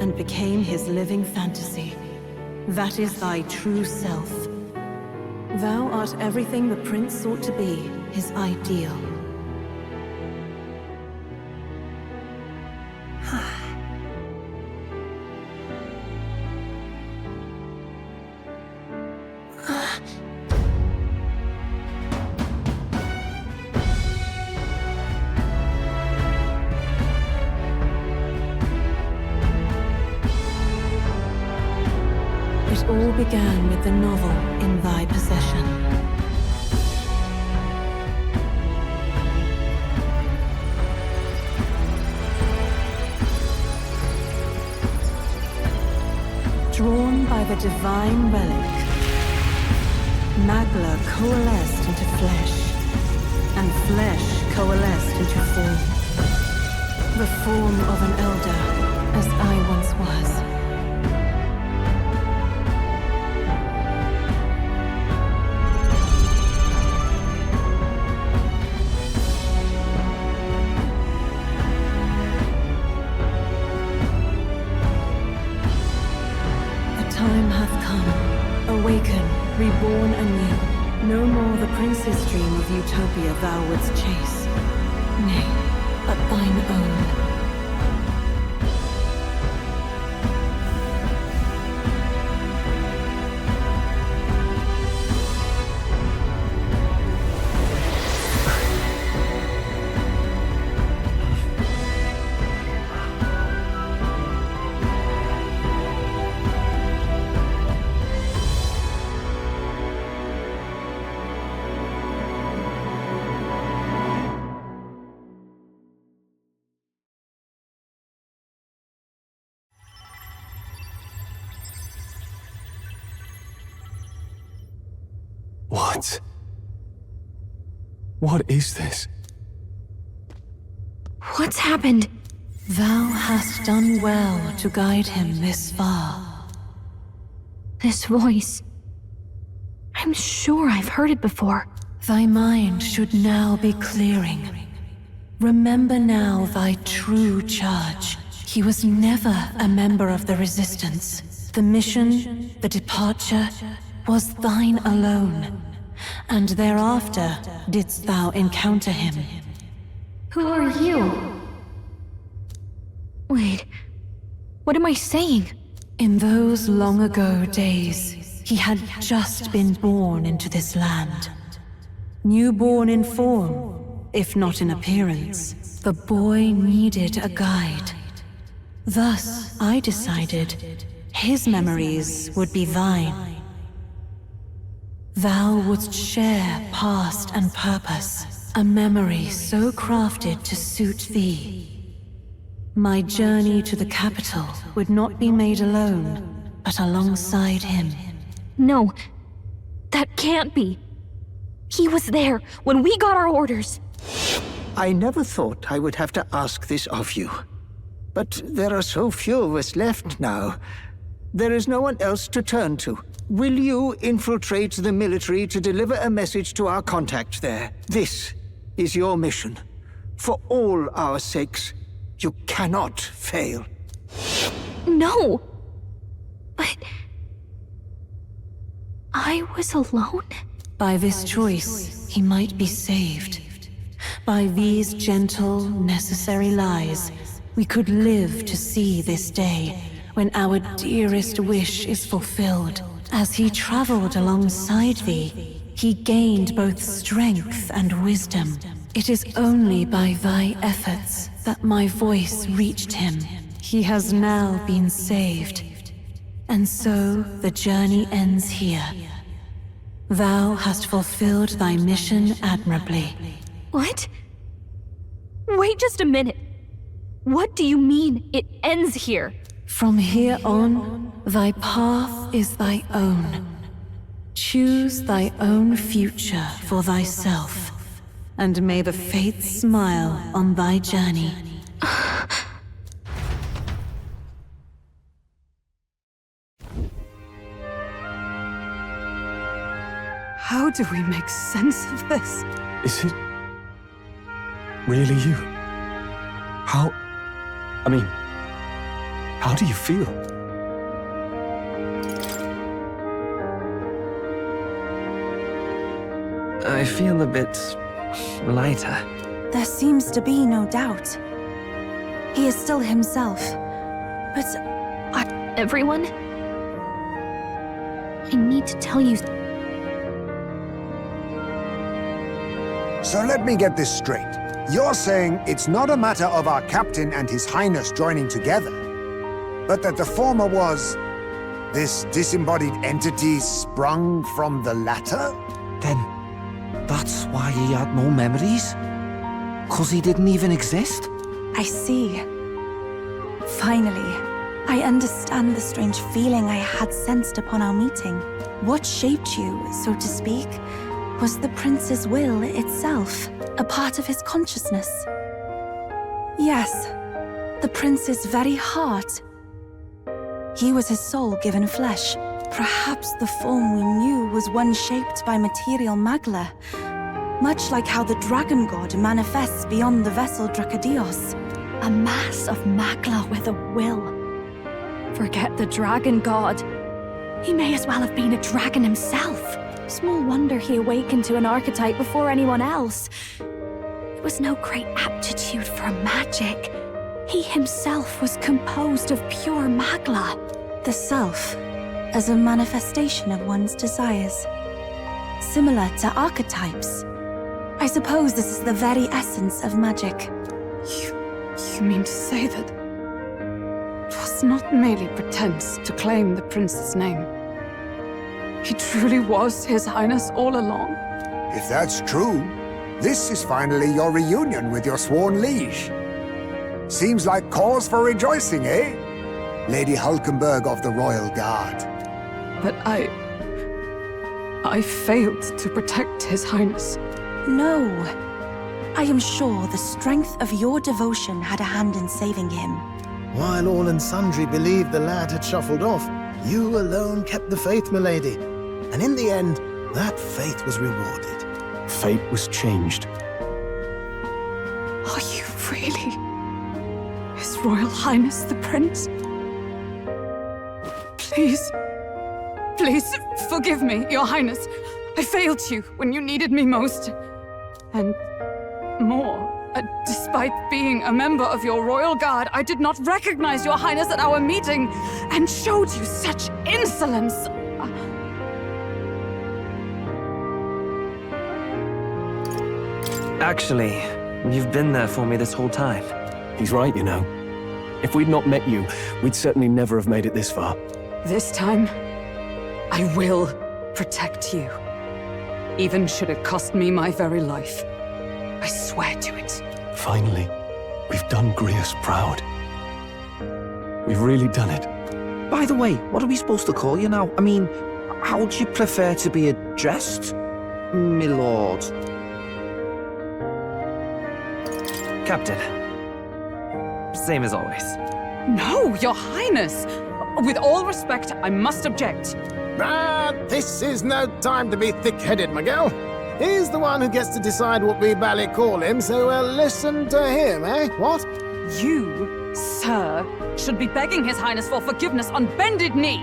and became his living fantasy. That is thy true self. Thou art everything the prince sought to be, his ideal. It all began with the novel in thy possession. Drawn by the divine relic, Magla coalesced into flesh, and flesh coalesced into form. The form of an elder, as I once was. Reborn anew. No more the prince's dream of utopia thou wouldst chase. Nay, but thine own. What? What is this? What's happened? Thou hast done well to guide him this far. This voice. I'm sure I've heard it before. Thy mind should now be clearing. Remember now thy true charge. He was never a member of the Resistance. The mission, the departure, was thine alone. And thereafter didst thou encounter him. Who are you? Wait, what am I saying? In those long ago days, he had just been born into this land. Newborn in form, if not in appearance, the boy needed a guide. Thus, I decided his memories would be thine. Thou wouldst share past and purpose, a memory so crafted to suit thee. My journey to the capital would not be made alone, but alongside him. No, that can't be. He was there when we got our orders. I never thought I would have to ask this of you. But there are so few of us left now. There is no one else to turn to. Will you infiltrate the military to deliver a message to our contact there? This is your mission. For all our sakes, you cannot fail. No! But... I was alone? By this choice, he might be saved. By these gentle, necessary lies, we could live to see this day, when our dearest wish is fulfilled. As he traveled alongside thee, he gained both strength and wisdom. It is only by thy efforts that my voice reached him. He has now been saved. And so the journey ends here. Thou hast fulfilled thy mission admirably. What? Wait just a minute. What do you mean, it ends here? From here on, thy path is thy own. Choose thy own future for thyself, and may the fates smile on thy journey. How do we make sense of this? Is it really you? How do you feel? I feel a bit lighter. There seems to be no doubt. He is still himself. But everyone? I need to tell you. So let me get this straight. You're saying it's not a matter of our captain and his highness joining together, but that the former was this disembodied entity sprung from the latter? Then that's why he had no memories? 'Cause he didn't even exist? I see. Finally, I understand the strange feeling I had sensed upon our meeting. What shaped you, so to speak, was the prince's will itself, a part of his consciousness. Yes, the prince's very heart. He was his soul given flesh. Perhaps the form we knew was one shaped by material magla, much like how the dragon god manifests beyond the vessel Drakadios. A mass of magla with a will. Forget the dragon god. He may as well have been a dragon himself. Small wonder he awakened to an archetype before anyone else. It was no great aptitude for magic. He himself was composed of pure magla. The self, as a manifestation of one's desires. Similar to archetypes. I suppose this is the very essence of magic. You mean to say that it was not merely pretense to claim the prince's name? He truly was His Highness all along? If that's true, this is finally your reunion with your sworn liege. Seems like cause for rejoicing, eh? Lady Hulkenberg of the Royal Guard. But I failed to protect His Highness. No. I am sure the strength of your devotion had a hand in saving him. While all and sundry believed the lad had shuffled off, you alone kept the faith, milady. And in the end, that faith was rewarded. Fate was changed. Are you really His Royal Highness the Prince? Please, please forgive me, Your Highness. I failed you when you needed me most. And more, despite being a member of your royal guard, I did not recognize Your Highness at our meeting and showed you such insolence. Actually, you've been there for me this whole time. He's right, you know. If we'd not met you, we'd certainly never have made it this far. This time, I will protect you. Even should it cost me my very life. I swear to it. Finally, we've done Grius proud. We've really done it. By the way, what are we supposed to call you now? I mean, how would you prefer to be addressed, my lord? Captain. Same as always. No, Your Highness! With all respect, I must object. But this is no time to be thick-headed, Miguel. He's the one who gets to decide what we bally call him, so listen to him, eh? What? You, sir, should be begging His Highness for forgiveness on bended knee.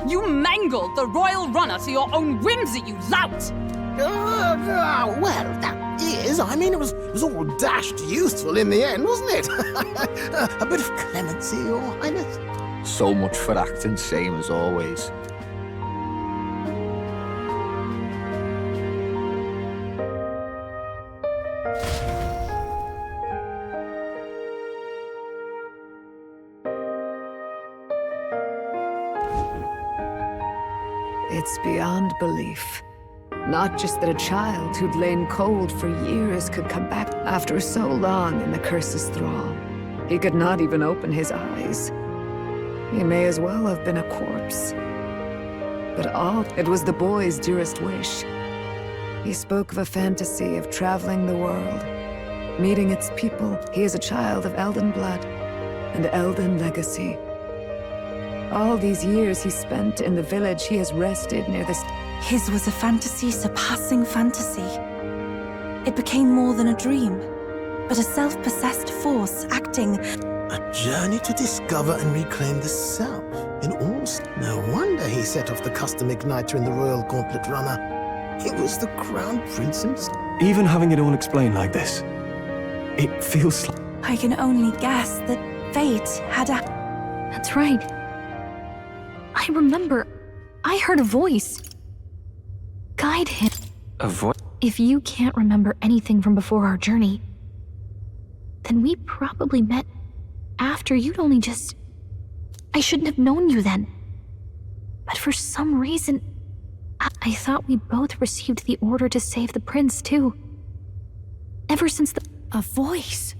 You mangled the royal runner to your own whimsy, you lout! Well, that is, I mean, it was all dashed useful in the end, wasn't it? A bit of clemency, Your Highness. So much for acting same as always. It's beyond belief. Not just that a child who'd lain cold for years could come back after so long in the curse's thrall. He could not even open his eyes. He may as well have been a corpse. But it was the boy's dearest wish. He spoke of a fantasy of traveling the world, meeting its people. He is a child of Elden blood and Elden legacy. All these years he spent in the village, he has rested near this. His was a fantasy surpassing fantasy. It became more than a dream, but a self-possessed force acting. A journey to discover and reclaim the self. In all, no wonder he set off the custom igniter in the Royal Gauntlet Runner. He was the Crown Prince himself. Even having it all explained like this, it feels like... I can only guess that fate had a... That's right. I remember, I heard a voice. Guide him. A voice? If you can't remember anything from before our journey, then we probably met after you'd only just... I shouldn't have known you then. But for some reason, I thought we both received the order to save the prince, too. Ever since the... A voice?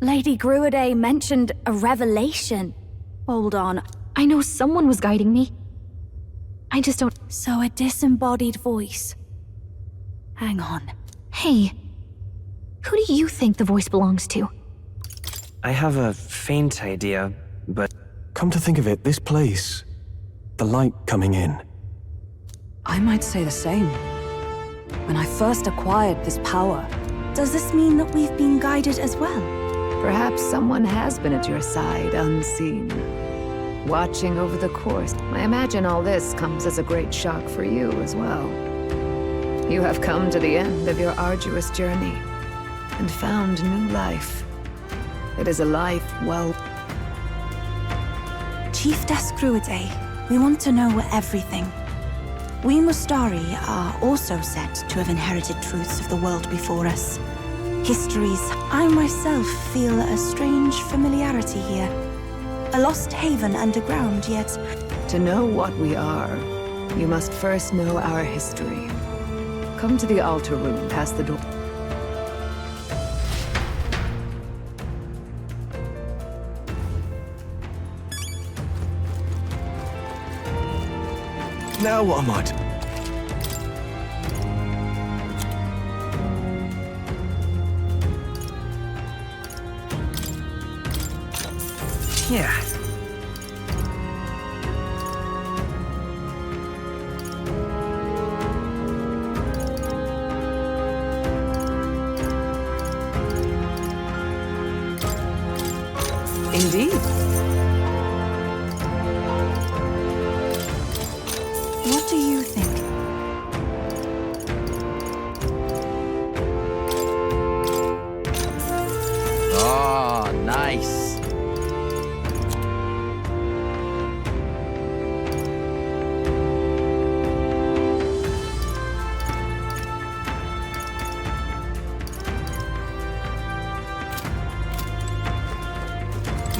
Lady Gruade mentioned a revelation. Hold on. I know someone was guiding me. I just don't... So a disembodied voice. Hang on. Hey, who do you think the voice belongs to? I have a faint idea, but... Come to think of it, this place, the light coming in. I might say the same. When I first acquired this power... Does this mean that we've been guided as well? Perhaps someone has been at your side, unseen, watching over the course. I imagine all this comes as a great shock for you as well. You have come to the end of your arduous journey and found new life. It is a life well... Chiefess Gruade, we want to know everything. We Mustari are also said to have inherited truths of the world before us. Histories. I myself feel a strange familiarity here. A lost haven underground, yet... To know what we are, you must first know our history. Come to the altar room past the door. Now what am I Yeah. Indeed. What do you think? Oh, nice.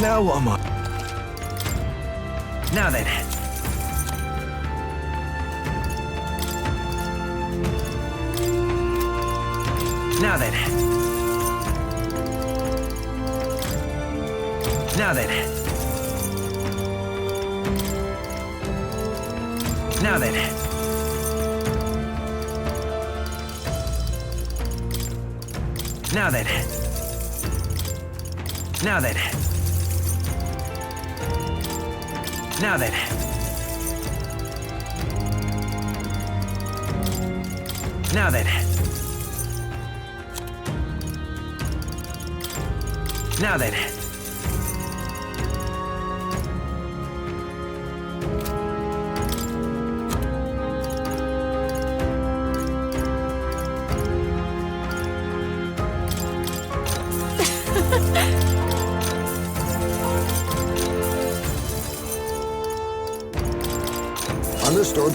Now what am I? Now then. Now then. Now then. Now then. Now then. Now then. Now then. Now then. Now then. Understood.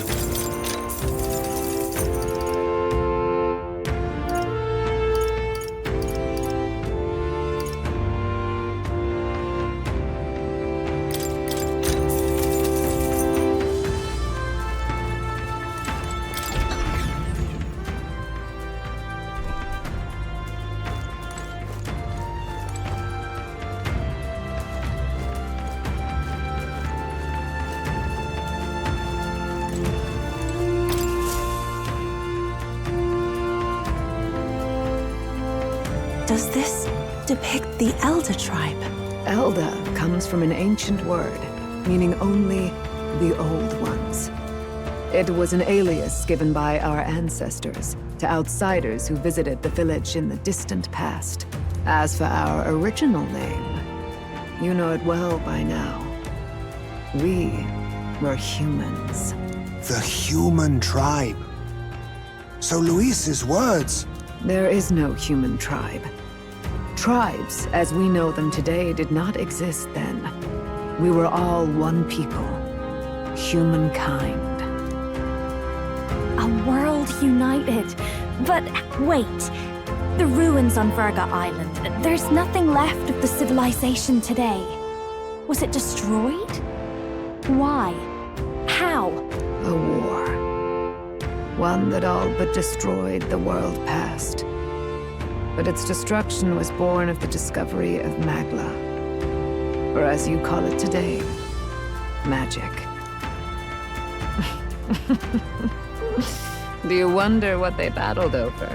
Does this depict the Elder tribe? Elder comes from an ancient word, meaning only the old ones. It was an alias given by our ancestors to outsiders who visited the village in the distant past. As for our original name, you know it well by now. We were humans. The human tribe. So Luis's words... There is no human tribe. Tribes, as we know them today, did not exist then. We were all one people. Humankind. A world united. But wait. The ruins on Virga Island. There's nothing left of the civilization today. Was it destroyed? Why? How? A war. One that all but destroyed the world past. But its destruction was born of the discovery of Magla. Or as you call it today, magic. Do you wonder what they battled over?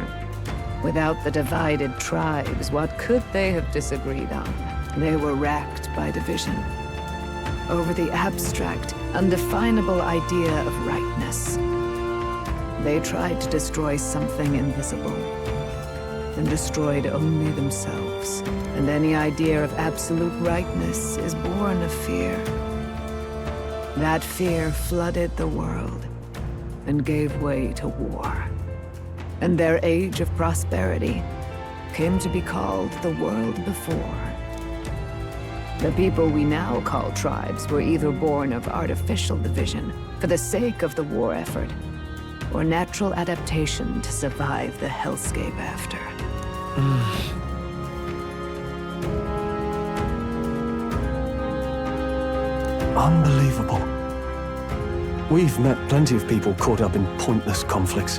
Without the divided tribes, what could they have disagreed on? They were racked by division. Over the abstract, undefinable idea of rightness. They tried to destroy something invisible, and destroyed only themselves. And any idea of absolute rightness is born of fear. That fear flooded the world, and gave way to war. And their age of prosperity came to be called the world before. The people we now call tribes were either born of artificial division for the sake of the war effort, or natural adaptation to survive the hellscape after. Unbelievable. We've met plenty of people caught up in pointless conflicts.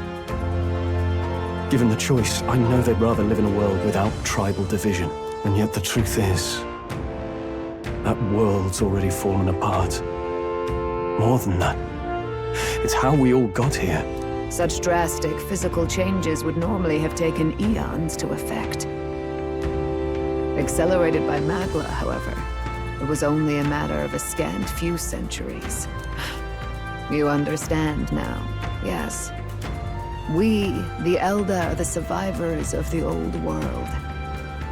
Given the choice, I know they'd rather live in a world without tribal division. And yet the truth is, that world's already fallen apart. More than that, it's how we all got here. Such drastic physical changes would normally have taken eons to effect. Accelerated by Magla, however, It was only a matter of a scant few centuries. You understand now, yes. We, the Elder, are the survivors of the old world.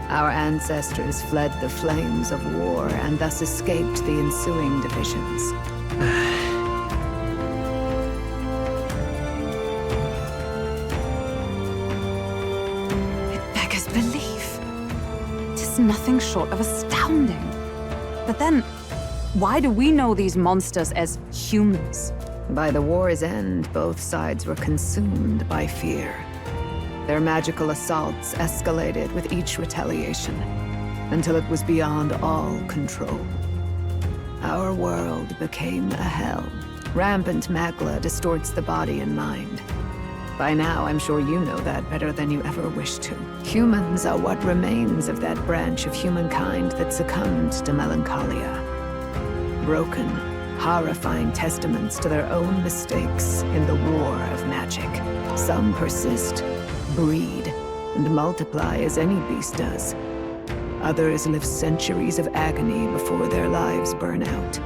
Our ancestors fled the flames of war and thus escaped the ensuing divisions. It beggars belief. It is nothing short of astounding. But then, why do we know these monsters as humans? By the war's end, both sides were consumed by fear. Their magical assaults escalated with each retaliation, until it was beyond all control. Our world became a hell. Rampant magla distorts the body and mind. By now, I'm sure you know that better than you ever wished to. Humans are what remains of that branch of humankind that succumbed to melancholia. Broken, horrifying testaments to their own mistakes in the war of magic. Some persist, breed, and multiply as any beast does. Others live centuries of agony before their lives burn out.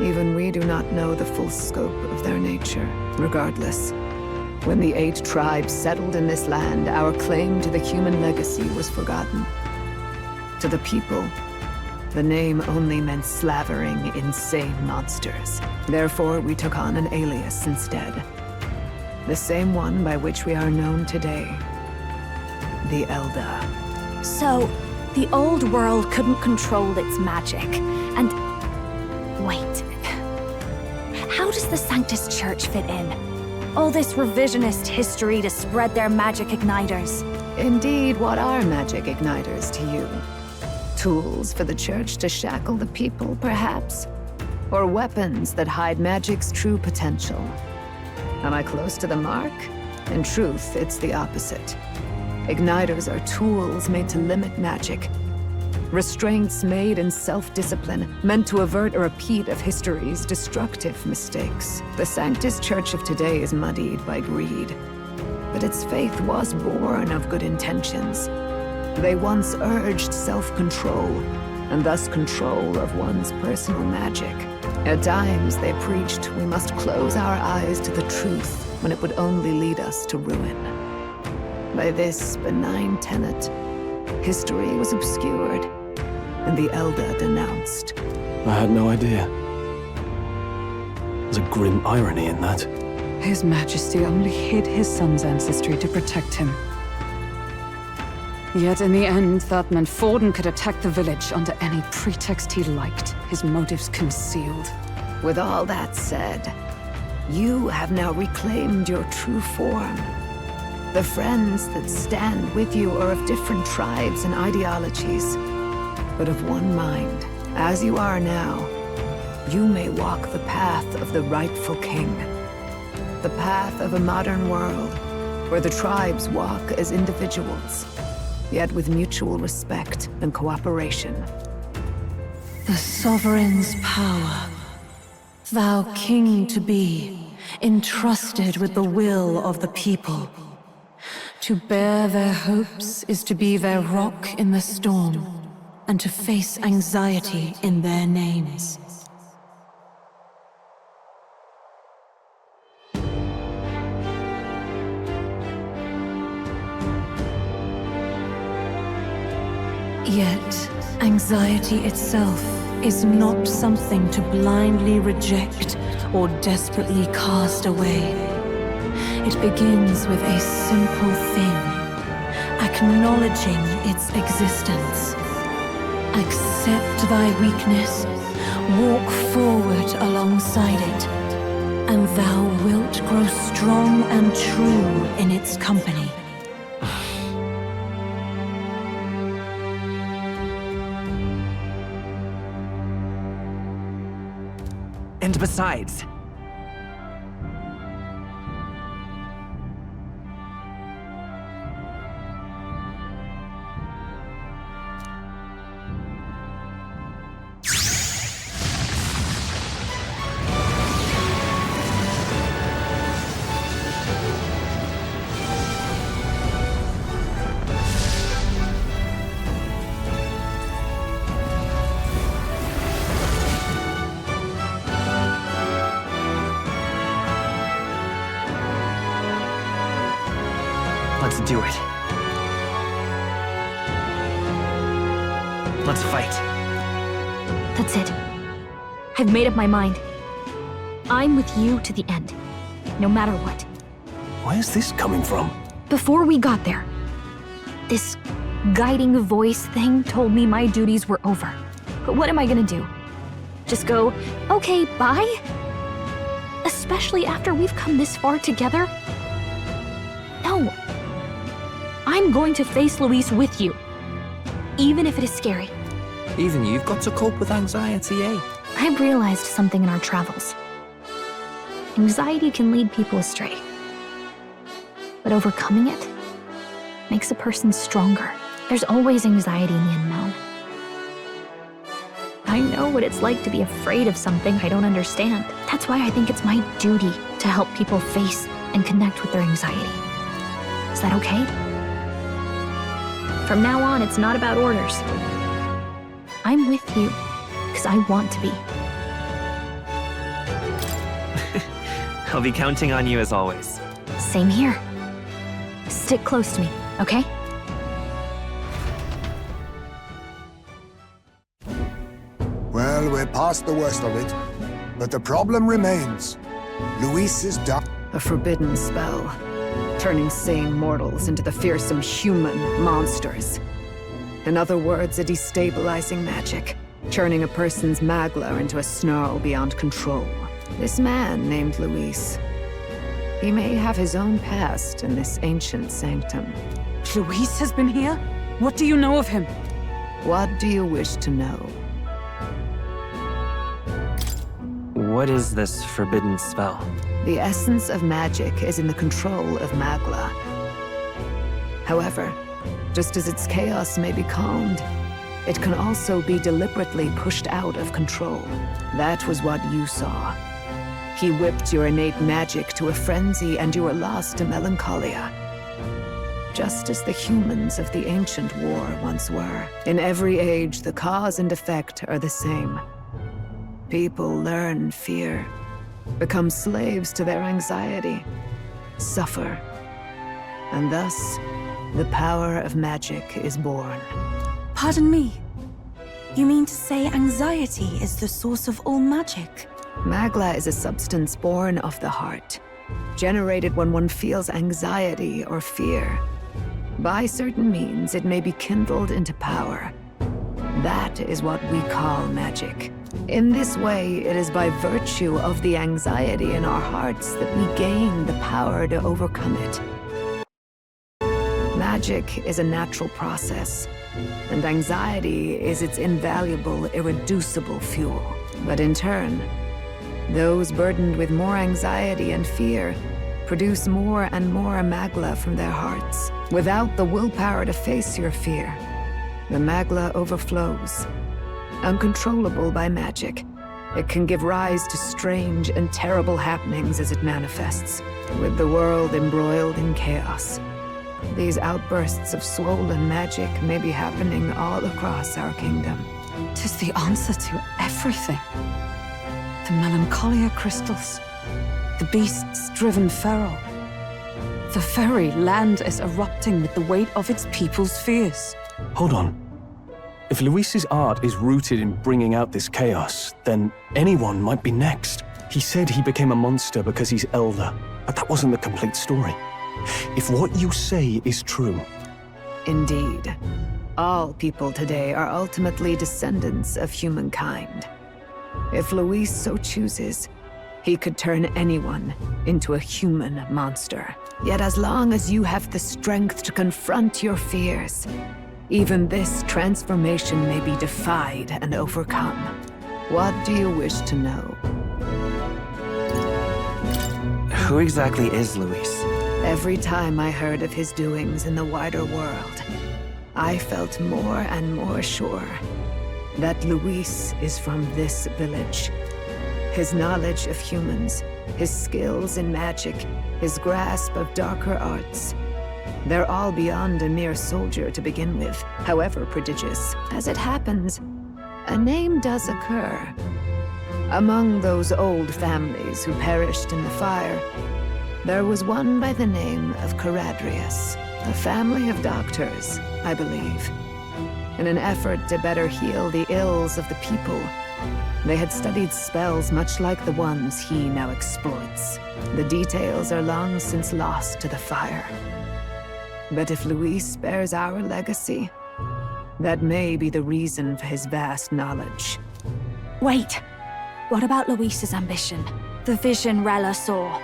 Even we do not know the full scope of their nature. Regardless, when the 8 tribes settled in this land, our claim to the human legacy was forgotten. To the people, the name only meant slavering, insane monsters. Therefore, we took on an alias instead. The same one by which we are known today. The Elder. So, the old world couldn't control its magic, and... Wait. How does the Sanctus Church fit in? All this revisionist history to spread their magic igniters. Indeed, what are magic igniters to you? Tools for the Church to shackle the people, perhaps? Or weapons that hide magic's true potential? Am I close to the mark? In truth, it's the opposite. Igniters are tools made to limit magic. Restraints made in self-discipline, meant to avert a repeat of history's destructive mistakes. The Sanctus Church of today is muddied by greed. But its faith was born of good intentions. They once urged self-control, and thus control of one's personal magic. At times, they preached we must close our eyes to the truth when it would only lead us to ruin. By this benign tenet, history was obscured, and the Elder denounced. I had no idea. There's a grim irony in that. His Majesty only hid his son's ancestry to protect him. Yet in the end, that meant Forden could attack the village under any pretext he liked, his motives concealed. With all that said, you have now reclaimed your true form. The friends that stand with you are of different tribes and ideologies, but of one mind. As you are now, you may walk the path of the rightful king. The path of a modern world, where the tribes walk as individuals, yet with mutual respect and cooperation. The sovereign's power, thou king to be, entrusted with the will of the people. To bear their hopes is to be their rock in the storm, and to face anxiety in their names. Yet, anxiety itself is not something to blindly reject or desperately cast away. It begins with a simple thing, acknowledging its existence. Accept thy weakness, walk forward alongside it, and thou wilt grow strong and true in its company. And besides, Let's do it. Let's fight. That's it. I've made up my mind. I'm with you to the end, no matter what. Where's this coming from? Before we got there, this guiding voice thing told me my duties were over. But what am I gonna do? Just go, okay, bye? Especially after we've come this far together? No. I'm going to face Luis with you, even if it is scary. Even you've got to cope with anxiety, eh? I've realized something in our travels. Anxiety can lead people astray. But overcoming it makes a person stronger. There's always anxiety in the unknown. I know what it's like to be afraid of something I don't understand. That's why I think it's my duty to help people face and connect with their anxiety. Is that okay? From now on, it's not about orders. I'm with you because I want to be. I'll be counting on you as always. Same here. Stick close to me, okay? Well, we're past the worst of it, but the problem remains. Luis is down. A forbidden spell, turning sane mortals into the fearsome human monsters. In other words, a destabilizing magic, turning a person's magla into a snarl beyond control. This man named Luis, he may have his own past in this ancient sanctum. Luis has been here? What do you know of him? What do you wish to know? What is this forbidden spell? The essence of magic is in the control of magla. However, just as its chaos may be calmed, it can also be deliberately pushed out of control. That was what you saw. He whipped your innate magic to a frenzy and you were lost to melancholia. Just as the humans of the ancient war once were. In every age, the cause and effect are the same. People learn fear, become slaves to their anxiety, suffer, and thus, the power of magic is born. Pardon me. You mean to say anxiety is the source of all magic? Magla is a substance born of the heart, generated when one feels anxiety or fear. By certain means, it may be kindled into power. That is what we call magic. In this way, it is by virtue of the anxiety in our hearts that we gain the power to overcome it. Magic is a natural process, and anxiety is its invaluable, irreducible fuel. But in turn, those burdened with more anxiety and fear produce more and more magla from their hearts. Without the willpower to face your fear, the magla overflows. Uncontrollable by magic, it can give rise to strange and terrible happenings as it manifests, with the world embroiled in chaos. These outbursts of swollen magic may be happening all across our kingdom. 'Tis the answer to everything. The melancholia crystals, the beasts driven feral. The very land is erupting with the weight of its people's fears. Hold on. If Luis's art is rooted in bringing out this chaos, then anyone might be next. He said he became a monster because he's elder, but that wasn't the complete story. If what you say is true... Indeed. All people today are ultimately descendants of humankind. If Luis so chooses, he could turn anyone into a human monster. Yet as long as you have the strength to confront your fears, even this transformation may be defied and overcome. What do you wish to know? Who exactly is Luis? Every time I heard of his doings in the wider world, I felt more and more sure that Luis is from this village. His knowledge of humans, his skills in magic, his grasp of darker arts, they're all beyond a mere soldier to begin with, however prodigious. As it happens, a name does occur. Among those old families who perished in the fire, there was one by the name of Caradrius. A family of doctors, I believe. In an effort to better heal the ills of the people, they had studied spells much like the ones he now exploits. The details are long since lost to the fire. But if Luis bears our legacy, that may be the reason for his vast knowledge. Wait! What about Luis's ambition? The vision Rella saw?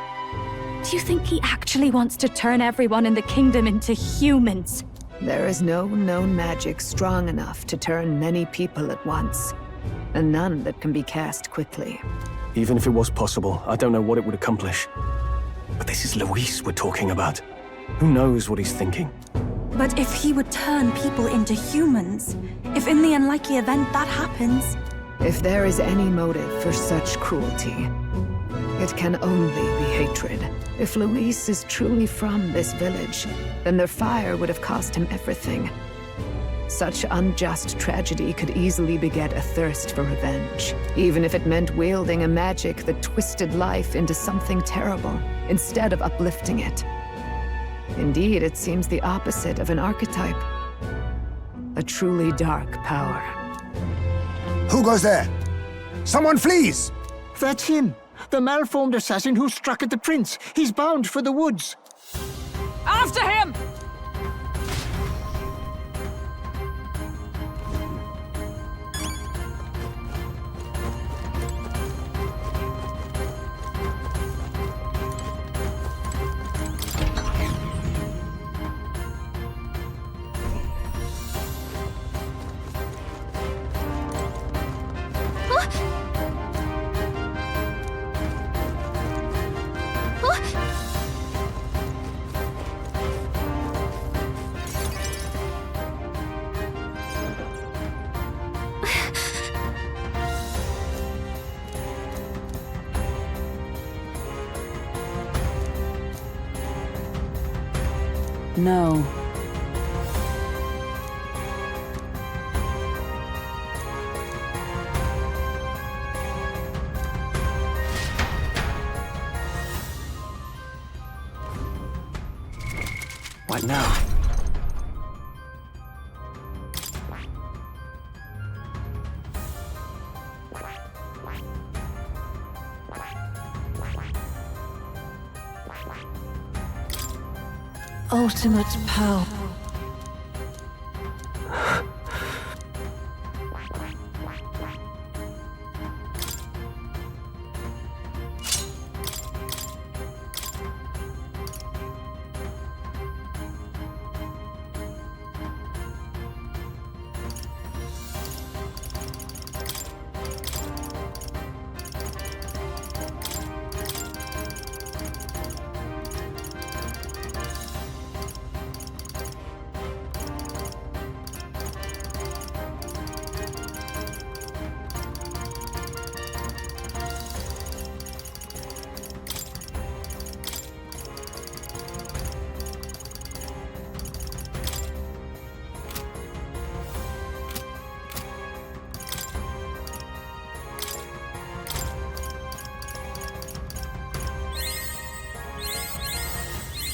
Do you think he actually wants to turn everyone in the kingdom into humans? There is no known magic strong enough to turn many people at once, and none that can be cast quickly. Even if it was possible, I don't know what it would accomplish. But this is Luis we're talking about. Who knows what he's thinking? But if he would turn people into humans, if in the unlikely event that happens... If there is any motive for such cruelty, it can only be hatred. If Luis is truly from this village, then their fire would have cost him everything. Such unjust tragedy could easily beget a thirst for revenge, even if it meant wielding a magic that twisted life into something terrible, instead of uplifting it. Indeed, it seems the opposite of an archetype. A truly dark power. Who goes there? Someone flees! That's him! The malformed assassin who struck at the prince. He's bound for the woods. After him! No. What now? Ultimate power.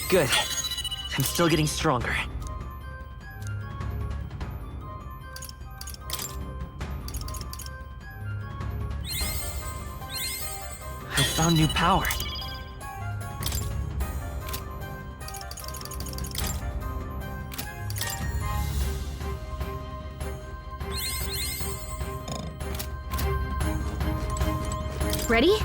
Good. I'm still getting stronger. I found new power. Ready?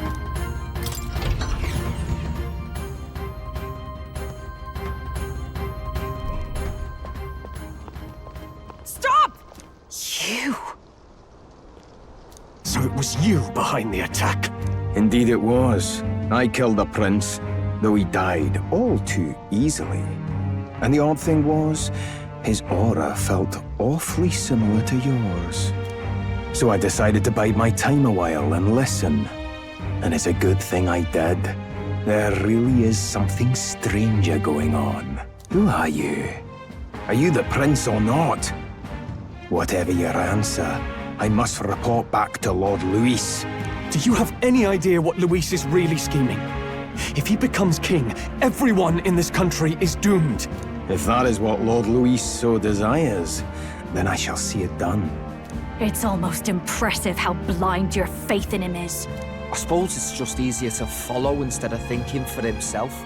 So it was you behind the attack? Indeed it was. I killed the prince, though he died all too easily. And the odd thing was, his aura felt awfully similar to yours. So I decided to bide my time a while and listen. And it's a good thing I did. There really is something stranger going on. Who are you? Are you the prince or not? Whatever your answer, I must report back to Lord Luis. Do you have any idea what Luis is really scheming? If he becomes king, everyone in this country is doomed. If that is what Lord Luis so desires, then I shall see it done. It's almost impressive how blind your faith in him is. I suppose it's just easier to follow instead of thinking for himself.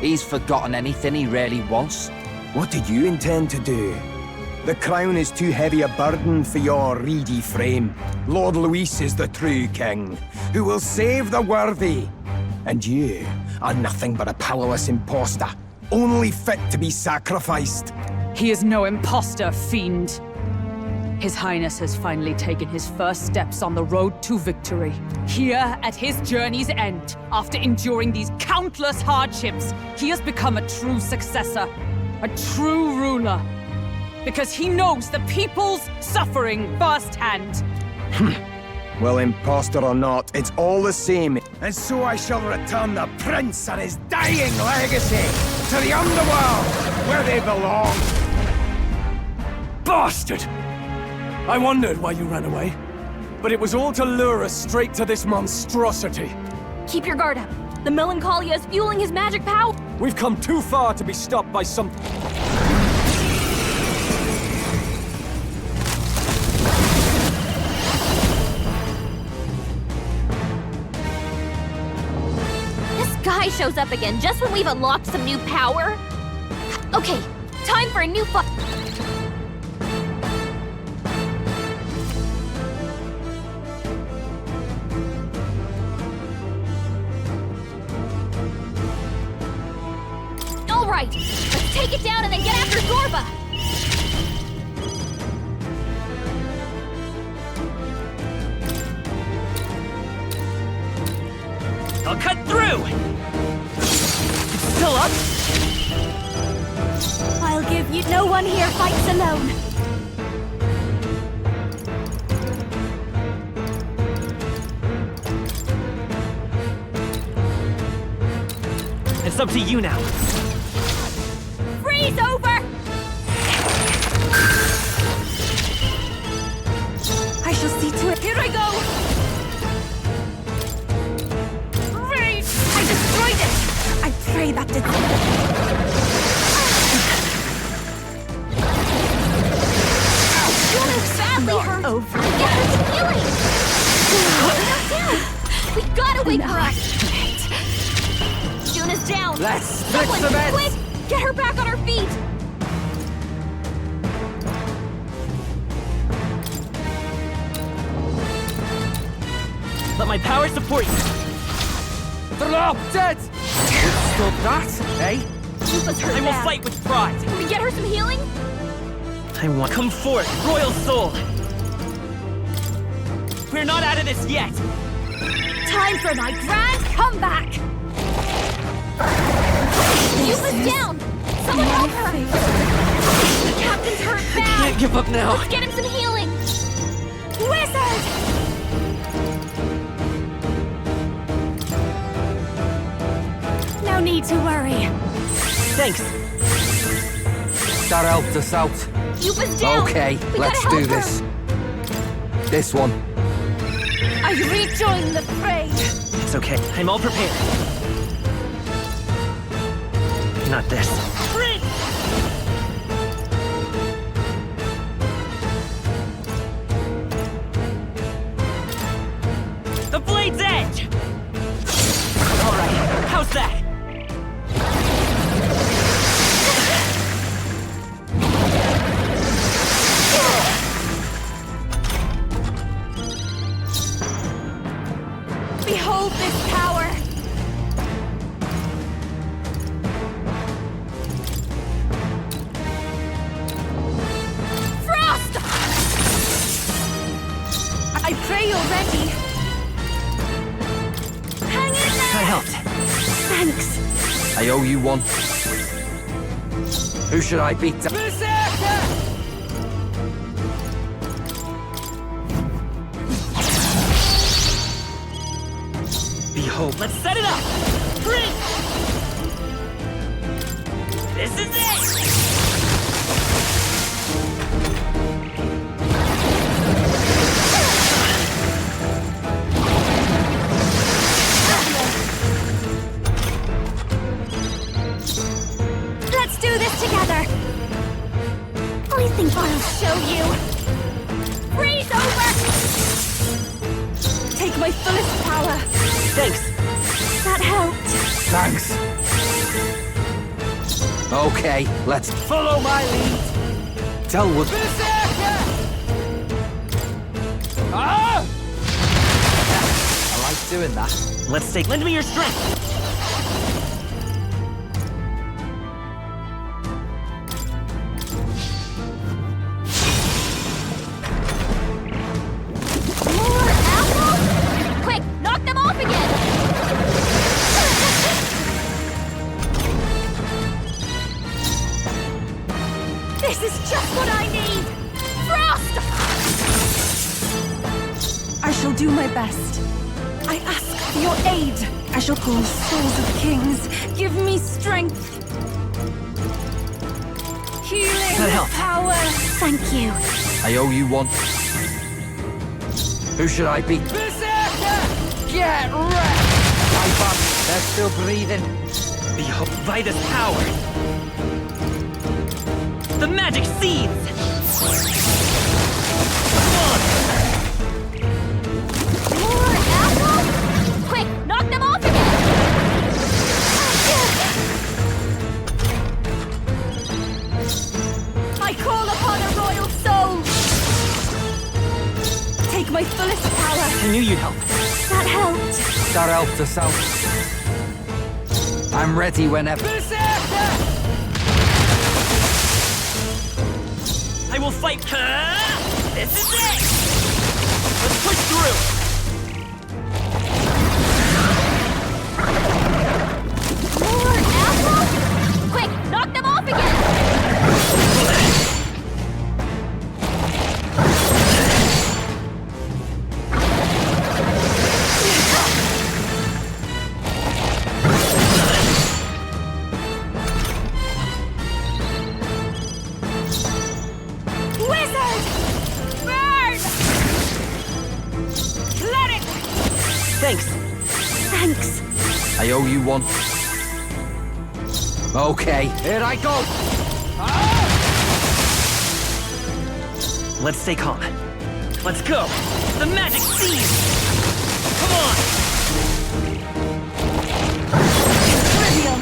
He's forgotten anything he really wants. What do you intend to do? The crown is too heavy a burden for your reedy frame. Lord Luis is the true king, who will save the worthy. And you are nothing but a powerless imposter, only fit to be sacrificed. He is no imposter, fiend. His Highness has finally taken his first steps on the road to victory. Here, at his journey's end, after enduring these countless hardships, he has become a true successor, a true ruler. Because he knows the people's suffering firsthand. Well, imposter or not, it's all the same. And so I shall return the prince and his dying legacy to the underworld, where they belong. Bastard! I wondered why you ran away, but it was all to lure us straight to this monstrosity. Keep your guard up. The Melancholia is fueling his magic power. We've come too far to be stopped by some... This guy shows up again just when we've unlocked some new power. Okay, time for a new fight. Right, let's take it down and then get after Zorba! I'll cut through! It's still up? I'll give you... No one here fights alone. It's up to you now. Freeze over! I shall see to it. Here I go! Freeze! I destroyed it! I pray that did Juno's badly hurt! over. Get her some healing! Knocked down! We gotta wait for us! Juno's down! Let's fix Someone, the beds! quick! Get her back on her feet! Let my power support you. Drop dead! Stop that, eh? Lupa's hurt I will bad. fight with pride. Can we get her some healing? I want... Come forth, royal soul! We're not out of this yet! Time for my grand comeback! Lupa's down! Someone help her! The captain's hurt bad! I can't give up now! Let's get him some healing! Wizard! No need to worry. Thanks. That helped us out. Lupa's down! Okay, We let's gotta do help her. this. This one. I rejoin the fray! It's okay. I'm all prepared. Not this. Freeze! The blade's edge! Alright, how's that? Behold this power! Frost! I pray you're ready. Hang in there! That helped. Thanks. I owe you one. Who should I beat? Behold, let's set it up! Freeze! This is it! Let's do this together! Thanks. That helped. Thanks. Okay, let's Follow my lead. tell what. Berserker! Ah! I like doing that. Let's take. Lend me your strength. More apples? Quick, knock them off again! This is just what I need! Frost! I shall do my best. I ask for your aid. I shall call souls of kings. Give me strength. Healing That helped. power. Thank you. I owe you one. Who should I be? Berserker! Get wrecked! Pipe up. They're still breathing. Behold, by this power. The magic seeds! More apples? Quick, knock them off again! I call upon a royal soul. Take my fullest power. I knew you'd help. That helped. That helped us out. I'm ready whenever. Berserker! I will fight. This is it! Let's push through! More apples? Quick, knock them off again! Wizard! Burn! Cleric! Thanks. Thanks. I owe you one. Okay, here I go. Let's stay calm. Let's go! The magic seed! Come on! Trivial.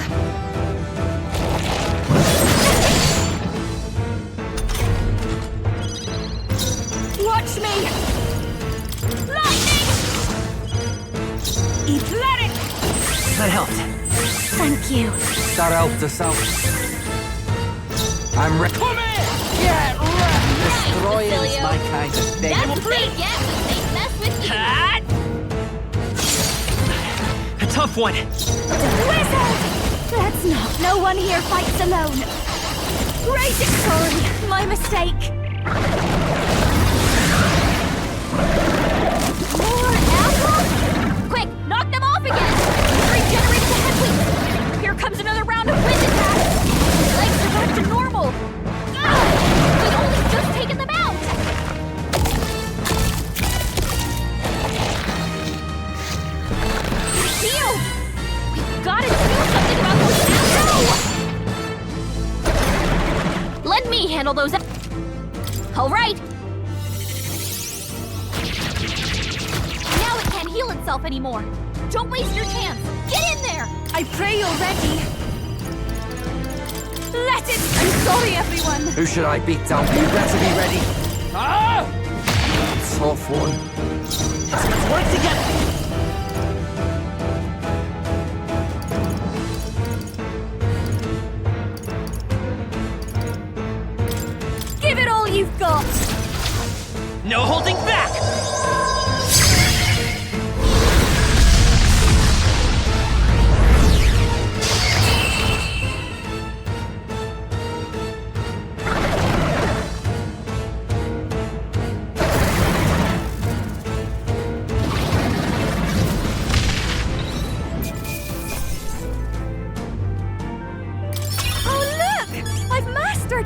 Watch me! Lightning! Eclectic! That helped. Thank you. That helped us out. I'm ready. Come here! Get wrecked! Destroying's my kind of thing. That's what they get when they mess with you! A tough one. Wizard! Let's not. No one here fights alone. Great! Sorry, my mistake. More apples? Quick, knock them off again! Regenerate the headwinds! Here comes another round of wind attacks! Legs are back to normal! We've only just taken them out! Shield! We've gotta do something about those apples! Let me handle those. All right. Now it can't heal itself anymore. Don't waste your chance. Get in there. I pray you're ready. Let it. I'm sorry, everyone. Who should I beat down? You better be ready. Ah! Tough one. Let's work together! Give it all you've got. No holding back!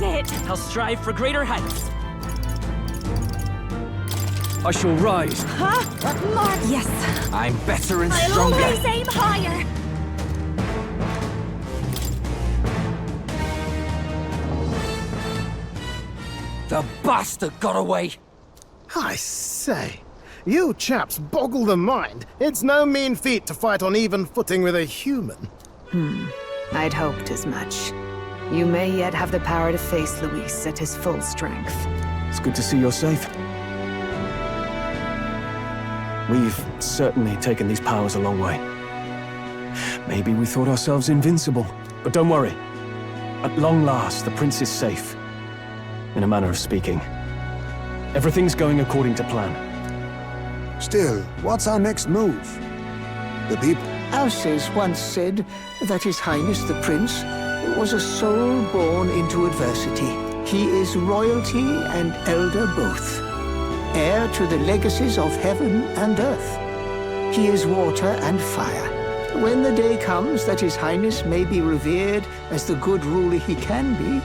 It. I'll strive for greater heights. I shall rise. Huh? Mark. Yes. I'm better and I'll stronger. always aim higher. The bastard got away. I say, You chaps boggle the mind. It's no mean feat to fight on even footing with a human. I'd hoped as much. You may yet have the power to face Luis at his full strength. It's good to see you're safe. We've certainly taken these powers a long way. Maybe we thought ourselves invincible, but don't worry. At long last, the prince is safe. In a manner of speaking. Everything's going according to plan. Still, what's our next move? The people... Alces once said that His Highness the Prince was a soul born into adversity. He is royalty and elder both, heir to the legacies of heaven and earth. He is water and fire. When the day comes that His Highness may be revered as the good ruler he can be,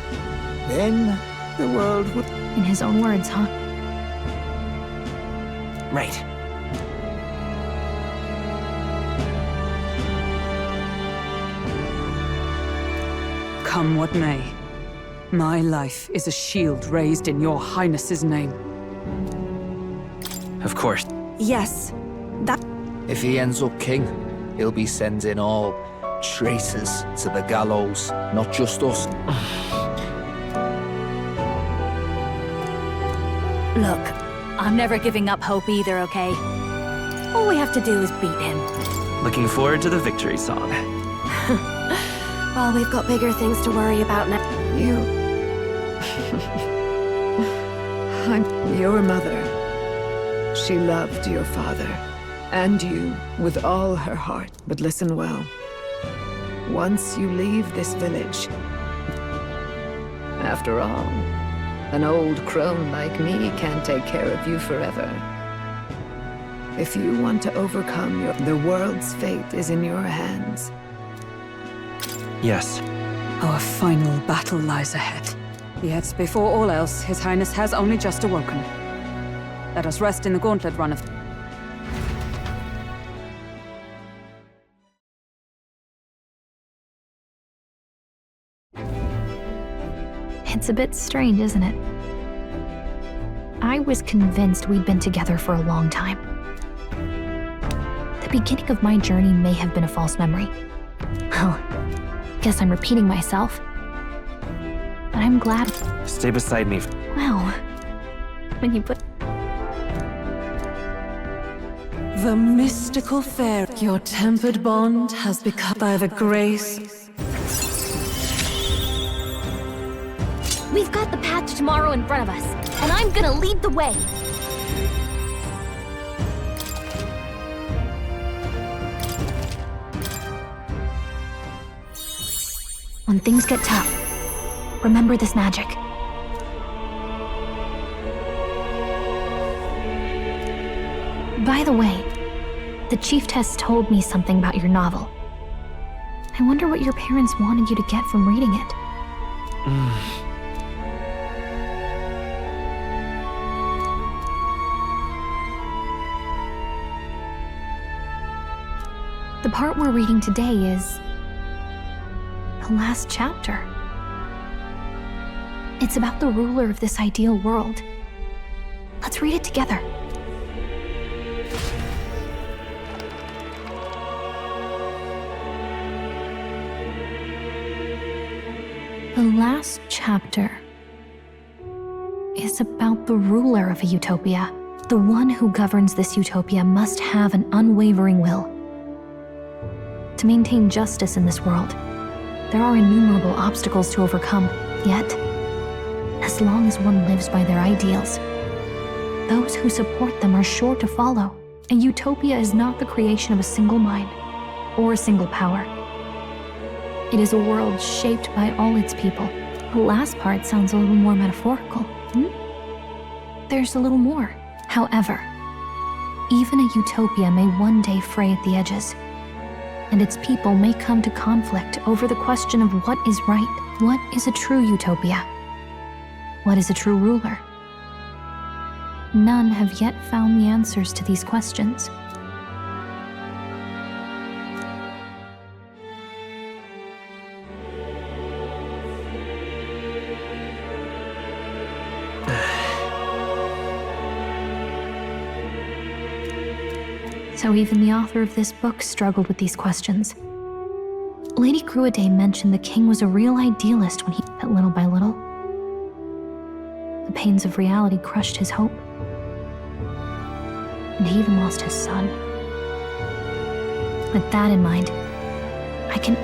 then the world will... In his own words, huh? Right. Come what may, my life is a shield raised in your highness's name. Of course. Yes, that... If he ends up king, he'll be sending all traitors to the gallows, not just us. Look, I'm never giving up hope either, okay? All we have to do is beat him. Looking forward to the victory song. Well, we've got bigger things to worry about now. I'm your mother. She loved your father, and you, with all her heart. But listen well. Once you leave this village... After all, an old crone like me can't take care of you forever. If you want to overcome the world's fate is in your hands. Yes. Our final battle lies ahead. Yet, before all else, His Highness has only just awoken. Let us rest in the gauntlet run of... It's a bit strange, isn't it? I was convinced we'd been together for a long time. The beginning of my journey may have been a false memory. Well, guess I'm repeating myself. But I'm glad... Stay beside me. Well, when you put... The mystical fairy. Your tempered bond has become by the grace. We've got the path to tomorrow in front of us, and I'm gonna lead the way. When things get tough, remember this magic. By the way, the chiefess told me something about your novel. I wonder what your parents wanted you to get from reading it. The part we're reading today is the last chapter. It's about the ruler of this ideal world. Let's read it together. The last chapter is about the ruler of a utopia. The one who governs this utopia must have an unwavering will. To maintain justice in this world, there are innumerable obstacles to overcome. Yet, as long as one lives by their ideals, those who support them are sure to follow. A utopia is not the creation of a single mind or a single power. It is a world shaped by all its people. The last part sounds a little more metaphorical. There's a little more. However, even a utopia may one day fray at the edges, and its people may come to conflict over the question of what is right. What is a true utopia? What is a true ruler? None have yet found the answers to these questions. So even the author of this book struggled with these questions. Lady Gruaday mentioned the king was a real idealist when but little by little, the pains of reality crushed his hope. And he even lost his son. With that in mind, I can,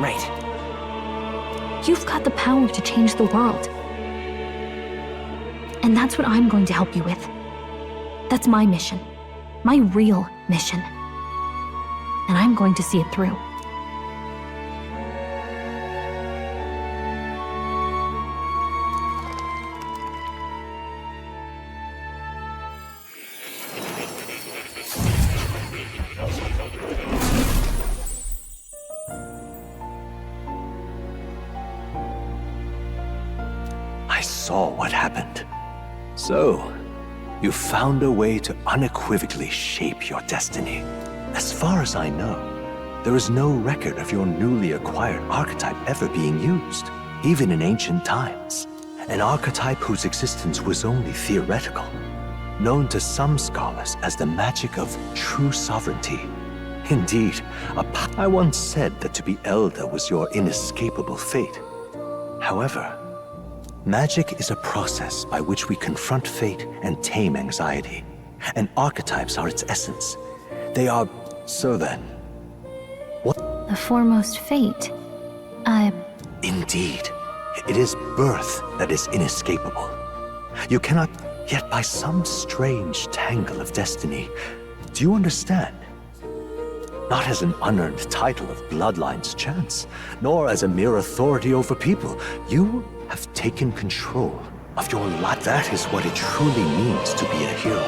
Right. You've got the power to change the world. And that's what I'm going to help you with. That's my mission. My real mission. And I'm going to see it through. I saw what happened. So, you found a way to unequivocally shape your destiny. As far as I know, there is no record of your newly acquired archetype ever being used, even in ancient times. An archetype whose existence was only theoretical, known to some scholars as the magic of true sovereignty. Indeed, I once said that to be elder was your inescapable fate. However, magic is a process by which we confront fate and tame anxiety, and archetypes are its essence. They are... So then, what? The foremost fate? Indeed. It is birth that is inescapable. You cannot, yet by some strange tangle of destiny, do you understand? Not as an unearned title of bloodline's chance, nor as a mere authority over people. You have taken control of your life. That is what it truly means to be a hero.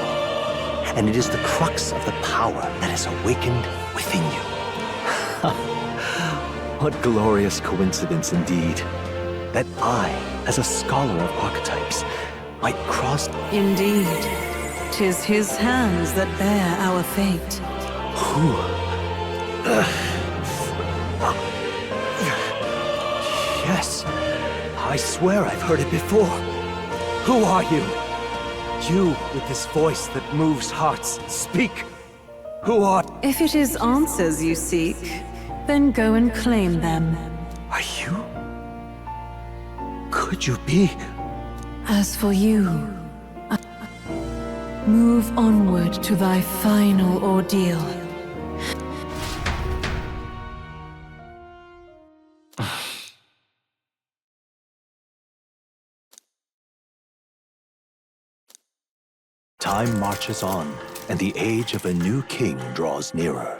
And it is the crux of the power that is awakened within you. What glorious coincidence indeed, that I, as a scholar of archetypes, might cross... Indeed. 'Tis his hands that bear our fate. Who? Yes. I swear I've heard it before. Who are you? You with this voice that moves hearts. Speak. Who are... If it is answers you seek, then go and claim them. Are you? Could you be? As for you, move onward to thy final ordeal. Time marches on, and the age of a new king draws nearer.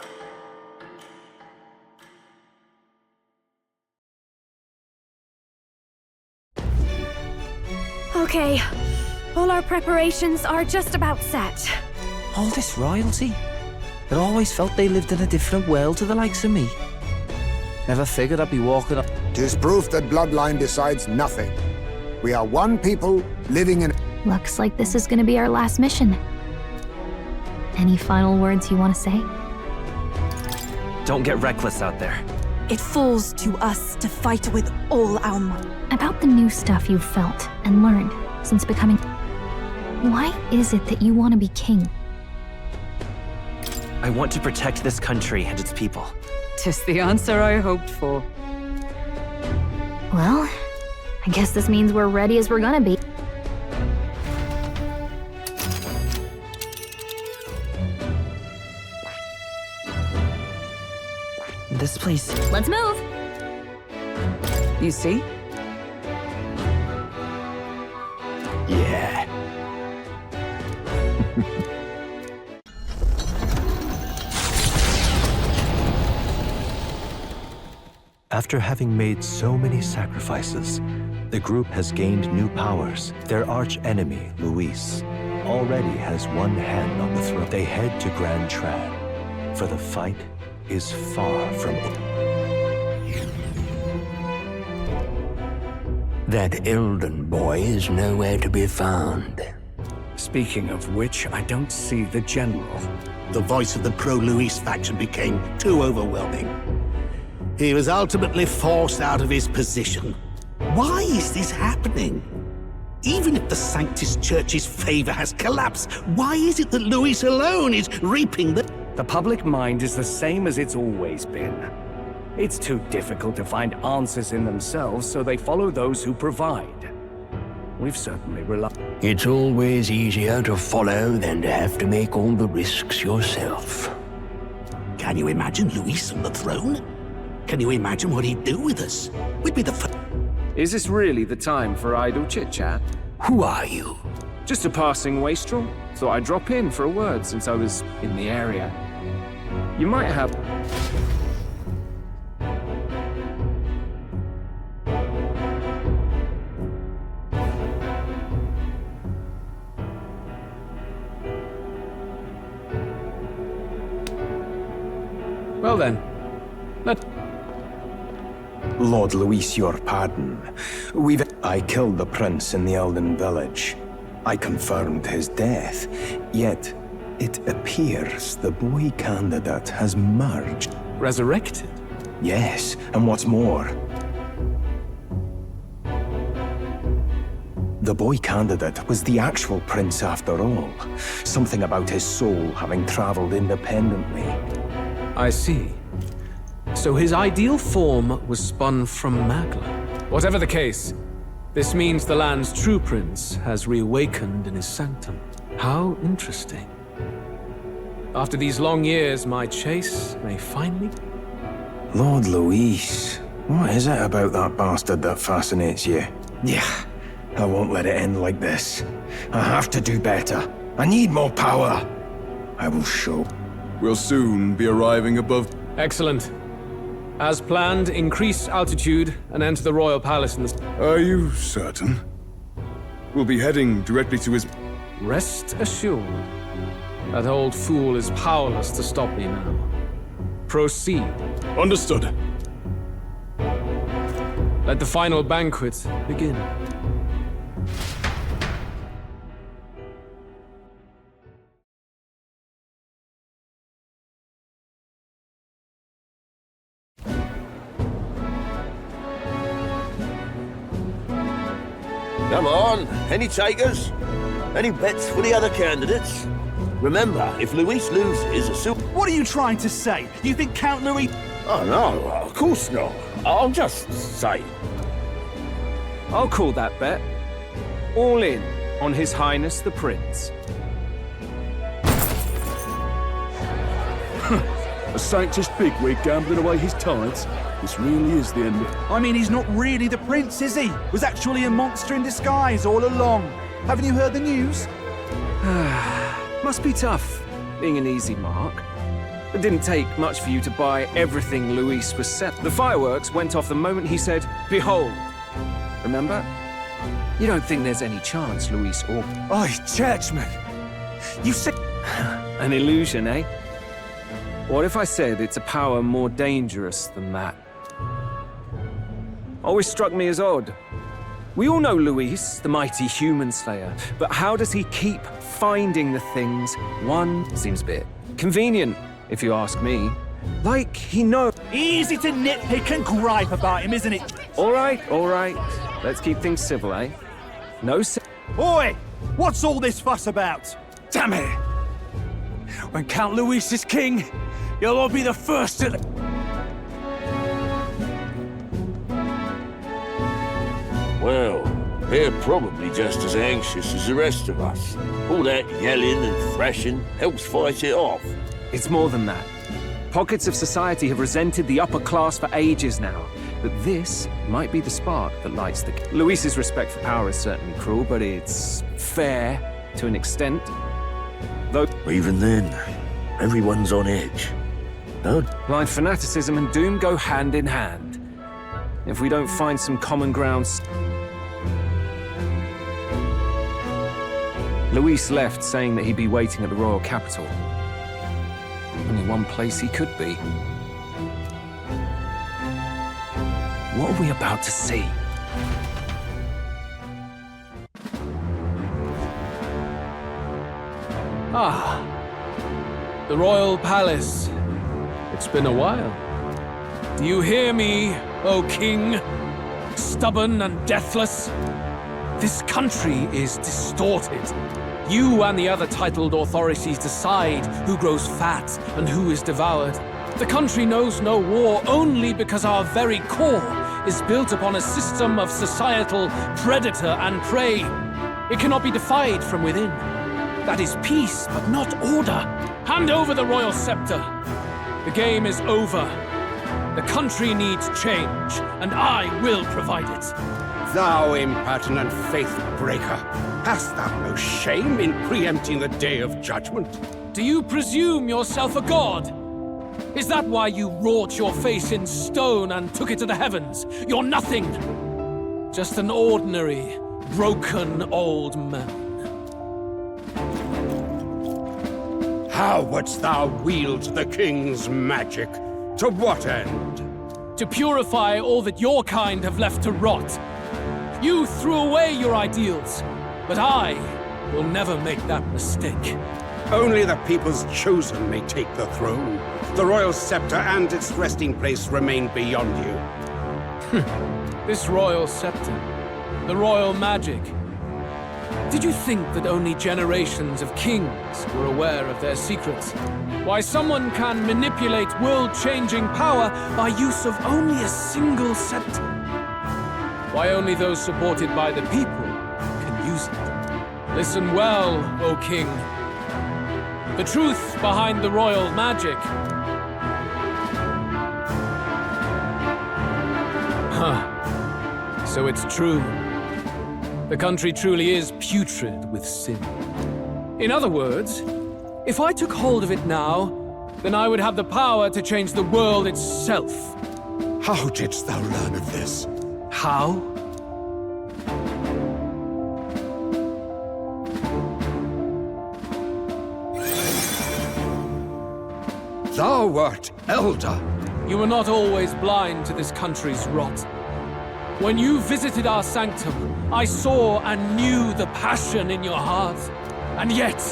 Okay, all our preparations are just about set. All this royalty? I always felt they lived in a different world to the likes of me. Never figured I'd be walking up. 'Tis proof that bloodline decides nothing. We are one people living in... Looks like this is gonna be our last mission. Any final words you want to say? Don't get reckless out there. It falls to us to fight with all our might. About the new stuff you've felt and learned since becoming... Why is it that you want to be king? I want to protect this country and its people. 'Tis the answer I hoped for. Well, I guess this means we're ready as we're gonna be. This place... Let's move! You see? Yeah. After having made so many sacrifices, the group has gained new powers. Their arch-enemy, Luis, already has one hand on the throne. They head to Grand Trad, for the fight is far from over. That Elden boy is nowhere to be found. Speaking of which, I don't see the general. The voice of the pro-Luis faction became too overwhelming. He was ultimately forced out of his position. Why is this happening? Even if the Sanctus Church's favor has collapsed, why is it that Luis alone is reaping the... The public mind is the same as it's always been. It's too difficult to find answers in themselves, so they follow those who provide. We've certainly relied... It's always easier to follow than to have to make all the risks yourself. Can you imagine Luis on the throne? Can you imagine what he'd do with us? We'd be the first... Is this really the time for idle chit-chat? Who are you? Just a passing wastrel. Thought I'd drop in for a word since I was in the area. You might have... Well then, Lord Luis, your pardon. I killed the prince in the Elden village. I confirmed his death, yet it appears the boy candidate has merged. Resurrected? Yes, and what's more, the boy candidate was the actual prince after all. Something about his soul having traveled independently. I see. So his ideal form was spun from Magla. Whatever the case, this means the land's true prince has reawakened in his sanctum. How interesting. After these long years, my chase may finally... Lord Luis, what is it about that bastard that fascinates you? Yeah, I won't let it end like this. I have to do better. I need more power. I will show. We'll soon be arriving above... Excellent. As planned, increase altitude and enter the royal palace in the... Are you certain? We'll be heading directly to his... Rest assured. That old fool is powerless to stop me now. Proceed. Understood. Let the final banquet begin. Come on, any takers? Any bets for the other candidates? Remember, if Luis loses, What are you trying to say? You think Count Louis... Oh no, of course not. I'm just saying. I'll call that bet. All in on His Highness the Prince. A Sanctus bigwig gambling away his tithes? This really is the end of... I mean, he's not really the prince, is he? Was actually a monster in disguise all along. Haven't you heard the news? Must be tough, being an easy mark. It didn't take much for you to buy everything Luis was set. The fireworks went off the moment he said, "Behold." Remember? You don't think there's any chance Luis or... Oi, churchman! You said... An illusion, eh? What if I said it's a power more dangerous than that? Always struck me as odd. We all know Luis, the mighty human slayer, but how does he keep finding the things? One seems a bit convenient, if you ask me. Like he knows. Easy to nitpick and gripe about him, isn't it? All right. Let's keep things civil, eh? No. Oi! What's all this fuss about? Damn it! When Count Luis is king, you'll all be the first to... Well, they're probably just as anxious as the rest of us. All that yelling and thrashing helps fight it off. It's more than that. Pockets of society have resented the upper class for ages now. But this might be the spark that lights the... Luis's respect for power is certainly cruel, but it's fair to an extent. Though... Even then, everyone's on edge. No? Blind fanaticism and doom go hand in hand. If we don't find some common ground... Luis left saying that he'd be waiting at the royal capital. Only one place he could be. What are we about to see? Ah, the royal palace. It's been a while. Do you hear me, O king? Stubborn and deathless? This country is distorted. You and the other titled authorities decide who grows fat and who is devoured. The country knows no war only because our very core is built upon a system of societal predator and prey. It cannot be defied from within. That is peace, but not order. Hand over the royal scepter. The game is over. The country needs change, and I will provide it. Thou impertinent faith breaker, hast thou no shame in preempting the day of judgment? Do you presume yourself a god? Is that why you wrought your face in stone and took it to the heavens? You're nothing. Just an ordinary, broken old man. How wouldst thou wield the king's magic? To what end? To purify all that your kind have left to rot. You threw away your ideals, but I will never make that mistake. Only the people's chosen may take the throne. The royal scepter and its resting place remain beyond you. This royal scepter, the royal magic. Did you think that only generations of kings were aware of their secrets? Why someone can manipulate world-changing power by use of only a single scepter? Why only those supported by the people can use it? Listen well, O king. The truth behind the royal magic. Huh. So it's true. The country truly is putrid with sin. In other words, if I took hold of it now, then I would have the power to change the world itself. How didst thou learn of this? How? Thou wert elder. You were not always blind to this country's rot. When you visited our sanctum, I saw and knew the passion in your heart. And yet,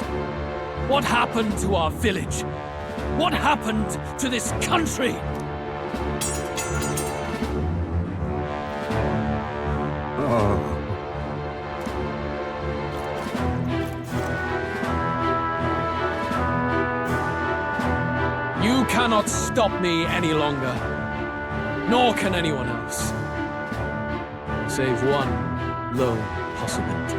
what happened to our village? What happened to this country? Oh. You cannot stop me any longer. Nor can anyone else. Save one lone possibility.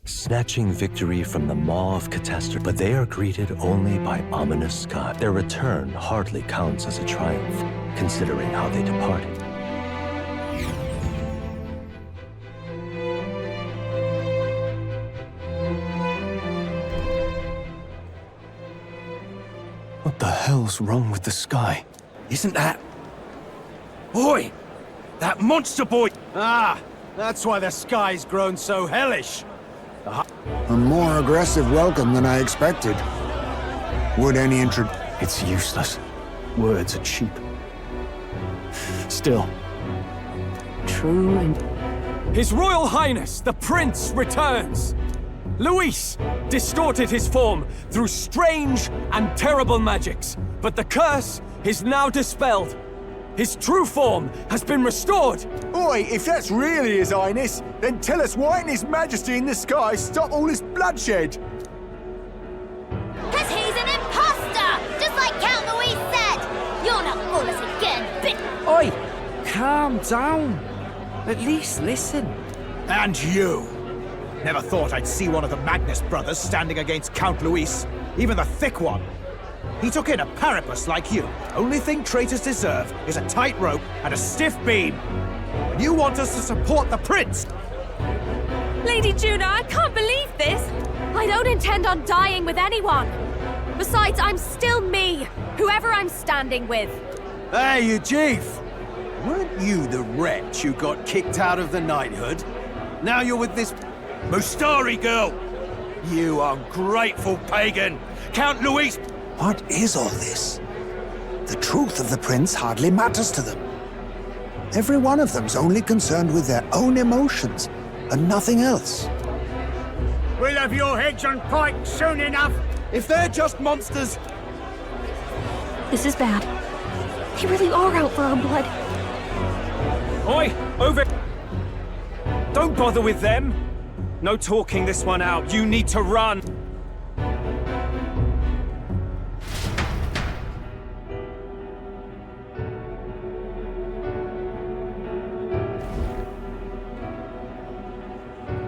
Snatching victory from the maw of catastrophe, but they are greeted only by ominous sky. Their return hardly counts as a triumph, considering how they departed. What the hell's wrong with the sky? Isn't that... Oi! That monster boy! Ah, that's why the sky's grown so hellish. A more aggressive welcome than I expected. Would any It's useless. Words are cheap. Still. True and... His Royal Highness, the Prince, returns! Luis distorted his form through strange and terrible magics, but the curse is now dispelled. His true form has been restored! Oi, if that's really His Highness, then tell us why in His Majesty in the sky stop all this bloodshed? Because he's an imposter! Just like Count Louis said! You'll not fool us again, bitch! Oi! Calm down. At least listen. And you! Never thought I'd see one of the Magnus brothers standing against Count Luis, even the thick one. He took in a parapus like you. Only thing traitors deserve is a tight rope and a stiff beam. And you want us to support the prince? Lady Juna, I can't believe this! I don't intend on dying with anyone. Besides, I'm still me, whoever I'm standing with. Hey, you chief! Weren't you the wretch who got kicked out of the knighthood? Now you're with this Mustari girl! You ungrateful pagan! Count Luis... What is all this? The truth of the prince hardly matters to them. Every one of them's only concerned with their own emotions, and nothing else. We'll have your heads on pike soon enough. If they're just monsters... This is bad. They really are out for our blood. Oi! Over... Don't bother with them! No talking this one out. You need to run!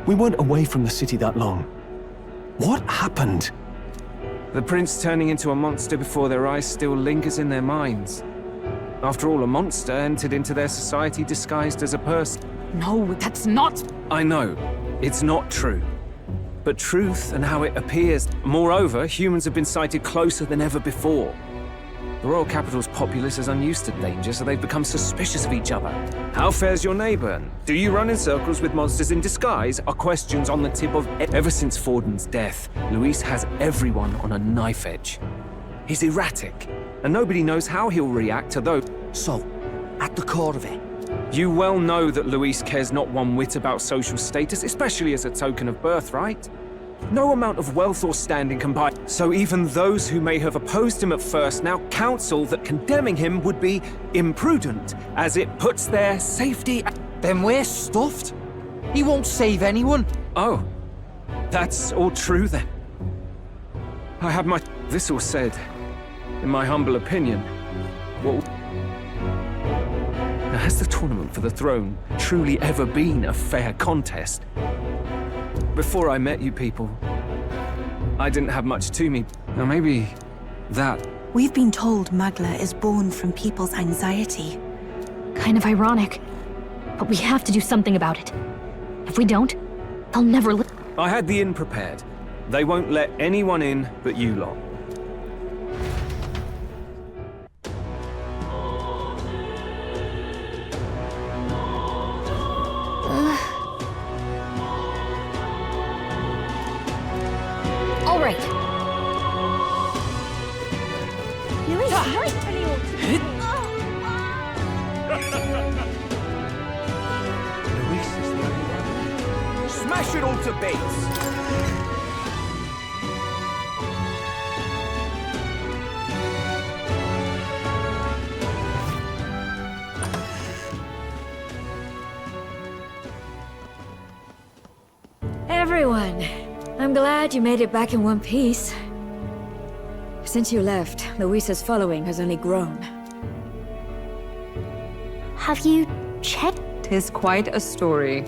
We weren't away from the city that long. What happened? The prince turning into a monster before their eyes still lingers in their minds. After all, a monster entered into their society disguised as a person. No, that's not... I know. It's not true. But truth and how it appears. Moreover, humans have been sighted closer than ever before. The royal capital's populace is unused to danger, so they've become suspicious of each other. How fares your neighbor? Do you run in circles with monsters in disguise? Are questions on the tip of... Ever since Forden's death, Luis has everyone on a knife edge. He's erratic, and nobody knows how he'll react to those... So, at the core of it, you well know that Luis cares not one whit about social status, especially as a token of birthright. No amount of wealth or standing can buy. So even those who may have opposed him at first now counsel that condemning him would be imprudent, as it puts their safety... Then we're stuffed. He won't save anyone. Oh, that's all true then. I have my... This all said, in my humble opinion, well... Now, has the tournament for the throne truly ever been a fair contest? Before I met you people, I didn't have much to me. Now maybe that... We've been told Magla is born from people's anxiety. Kind of ironic. But we have to do something about it. If we don't, they'll never live. I had the inn prepared. They won't let anyone in but you lot. All right. Luis, right when you ought to be. Luis is the only one. Smash it all to bits! Everyone, I'm glad you made it back in one piece. Since you left, Luisa's following has only grown. Have you checked? 'Tis quite a story.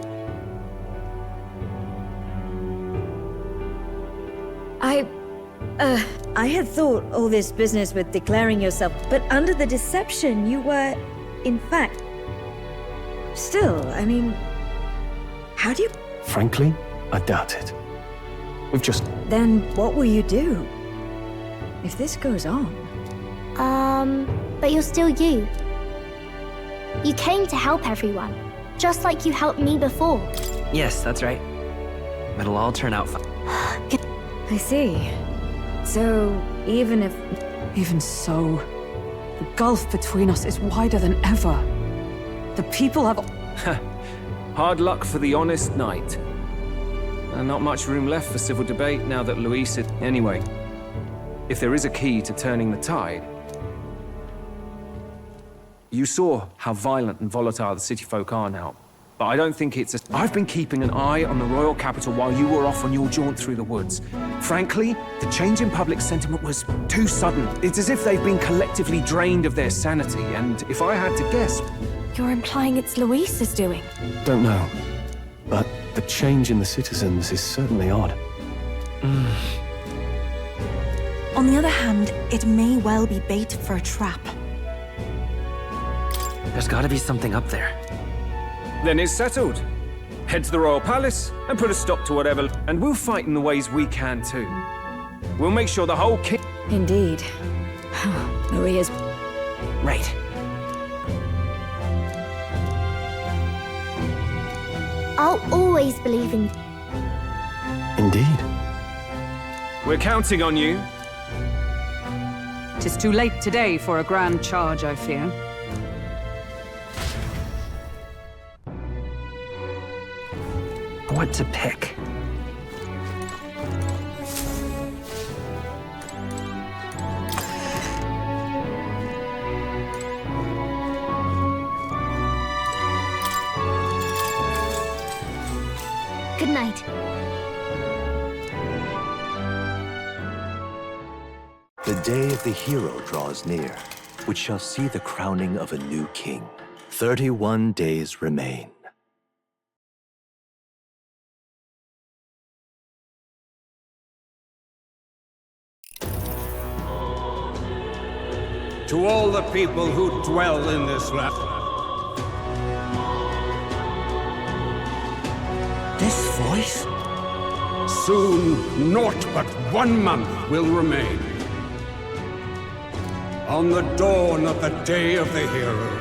I had thought all this business with declaring yourself, but under the deception you were, in fact... Still, I mean... How do you... Frankly, I doubt it. We've just... Then what will you do? If this goes on... But you're still you. You came to help everyone, just like you helped me before. Yes, that's right. It'll all turn out fine. I see. So, even if... Even so, the gulf between us is wider than ever. The people have... Hard luck for the honest knight. And not much room left for civil debate now that Luis is... Anyway, if there is a key to turning the tide... You saw how violent and volatile the city folk are now. But I don't think it's a... I've been keeping an eye on the royal capital while you were off on your jaunt through the woods. Frankly, the change in public sentiment was too sudden. It's as if they've been collectively drained of their sanity, and if I had to guess... You're implying it's Luis's doing? Don't know. But the change in the citizens is certainly odd. On the other hand, it may well be bait for a trap. There's gotta be something up there. Then it's settled. Head to the royal palace and put a stop to whatever, and we'll fight in the ways we can too. We'll make sure the whole king... Indeed. Maria's... Right. I'll always believe in you. Indeed. We're counting on you. 'Tis too late today for a grand charge, I fear. What to pick? The day of the hero draws near, which shall see the crowning of a new king. 31 days remain. To all the people who dwell in this land. This voice? Soon, naught but 1 month will remain. On the dawn of the day of the hero,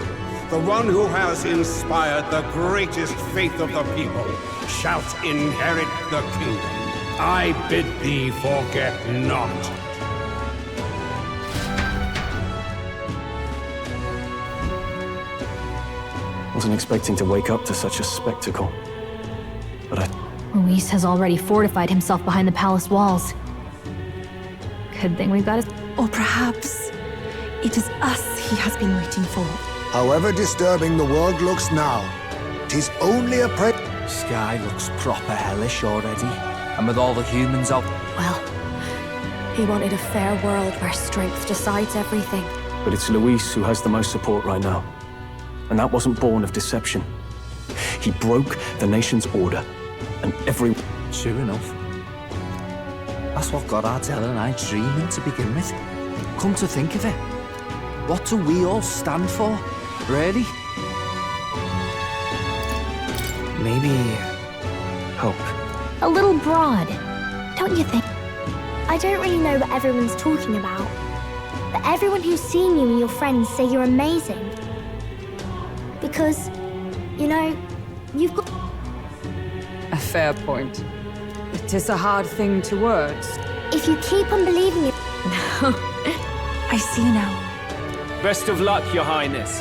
the one who has inspired the greatest faith of the people shalt inherit the kingdom. I bid thee forget not. Wasn't expecting to wake up to such a spectacle. But Luis has already fortified himself behind the palace walls. Good thing we've got his... Or perhaps it is us he has been waiting for. However disturbing the world looks now, 'tis only a Sky looks proper hellish already. And with all the humans out... Well, he wanted a fair world where strength decides everything. But it's Luis who has the most support right now. And that wasn't born of deception. He broke the nation's order, and every... Sure enough. That's what got Ardell and I dreaming to begin with. Come to think of it, what do we all stand for, really? Maybe... hope. A little broad, don't you think? I don't really know what everyone's talking about, but everyone who's seen you and your friends say you're amazing. Because, you know, you've got... A fair point. It is a hard thing to words. If you keep on believing it... I see now. Best of luck, Your Highness.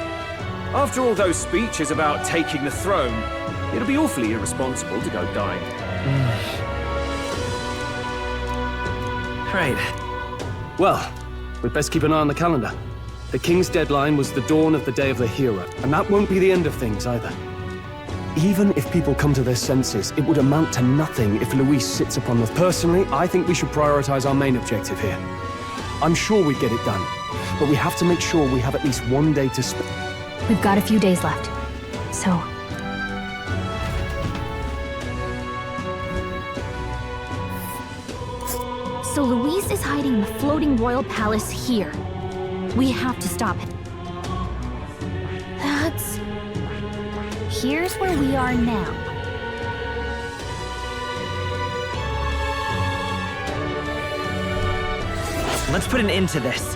After all those speeches about taking the throne, it'll be awfully irresponsible to go dying. Right. Well, we'd best keep an eye on the calendar. The king's deadline was the dawn of the day of the hero, and that won't be the end of things either. Even if people come to their senses, it would amount to nothing if Luis sits upon the... Personally, I think we should prioritize our main objective here. I'm sure we'd get it done, but we have to make sure we have at least 1 day to spend. We've got a few days left, so... So Luis is hiding in the floating royal palace here. We have to stop it. That's... Here's where we are now. Let's put an end to this.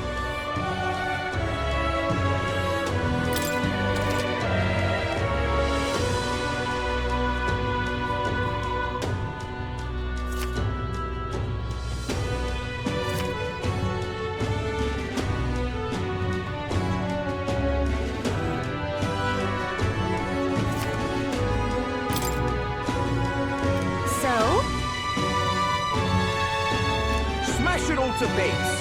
So? Smash it all to bits!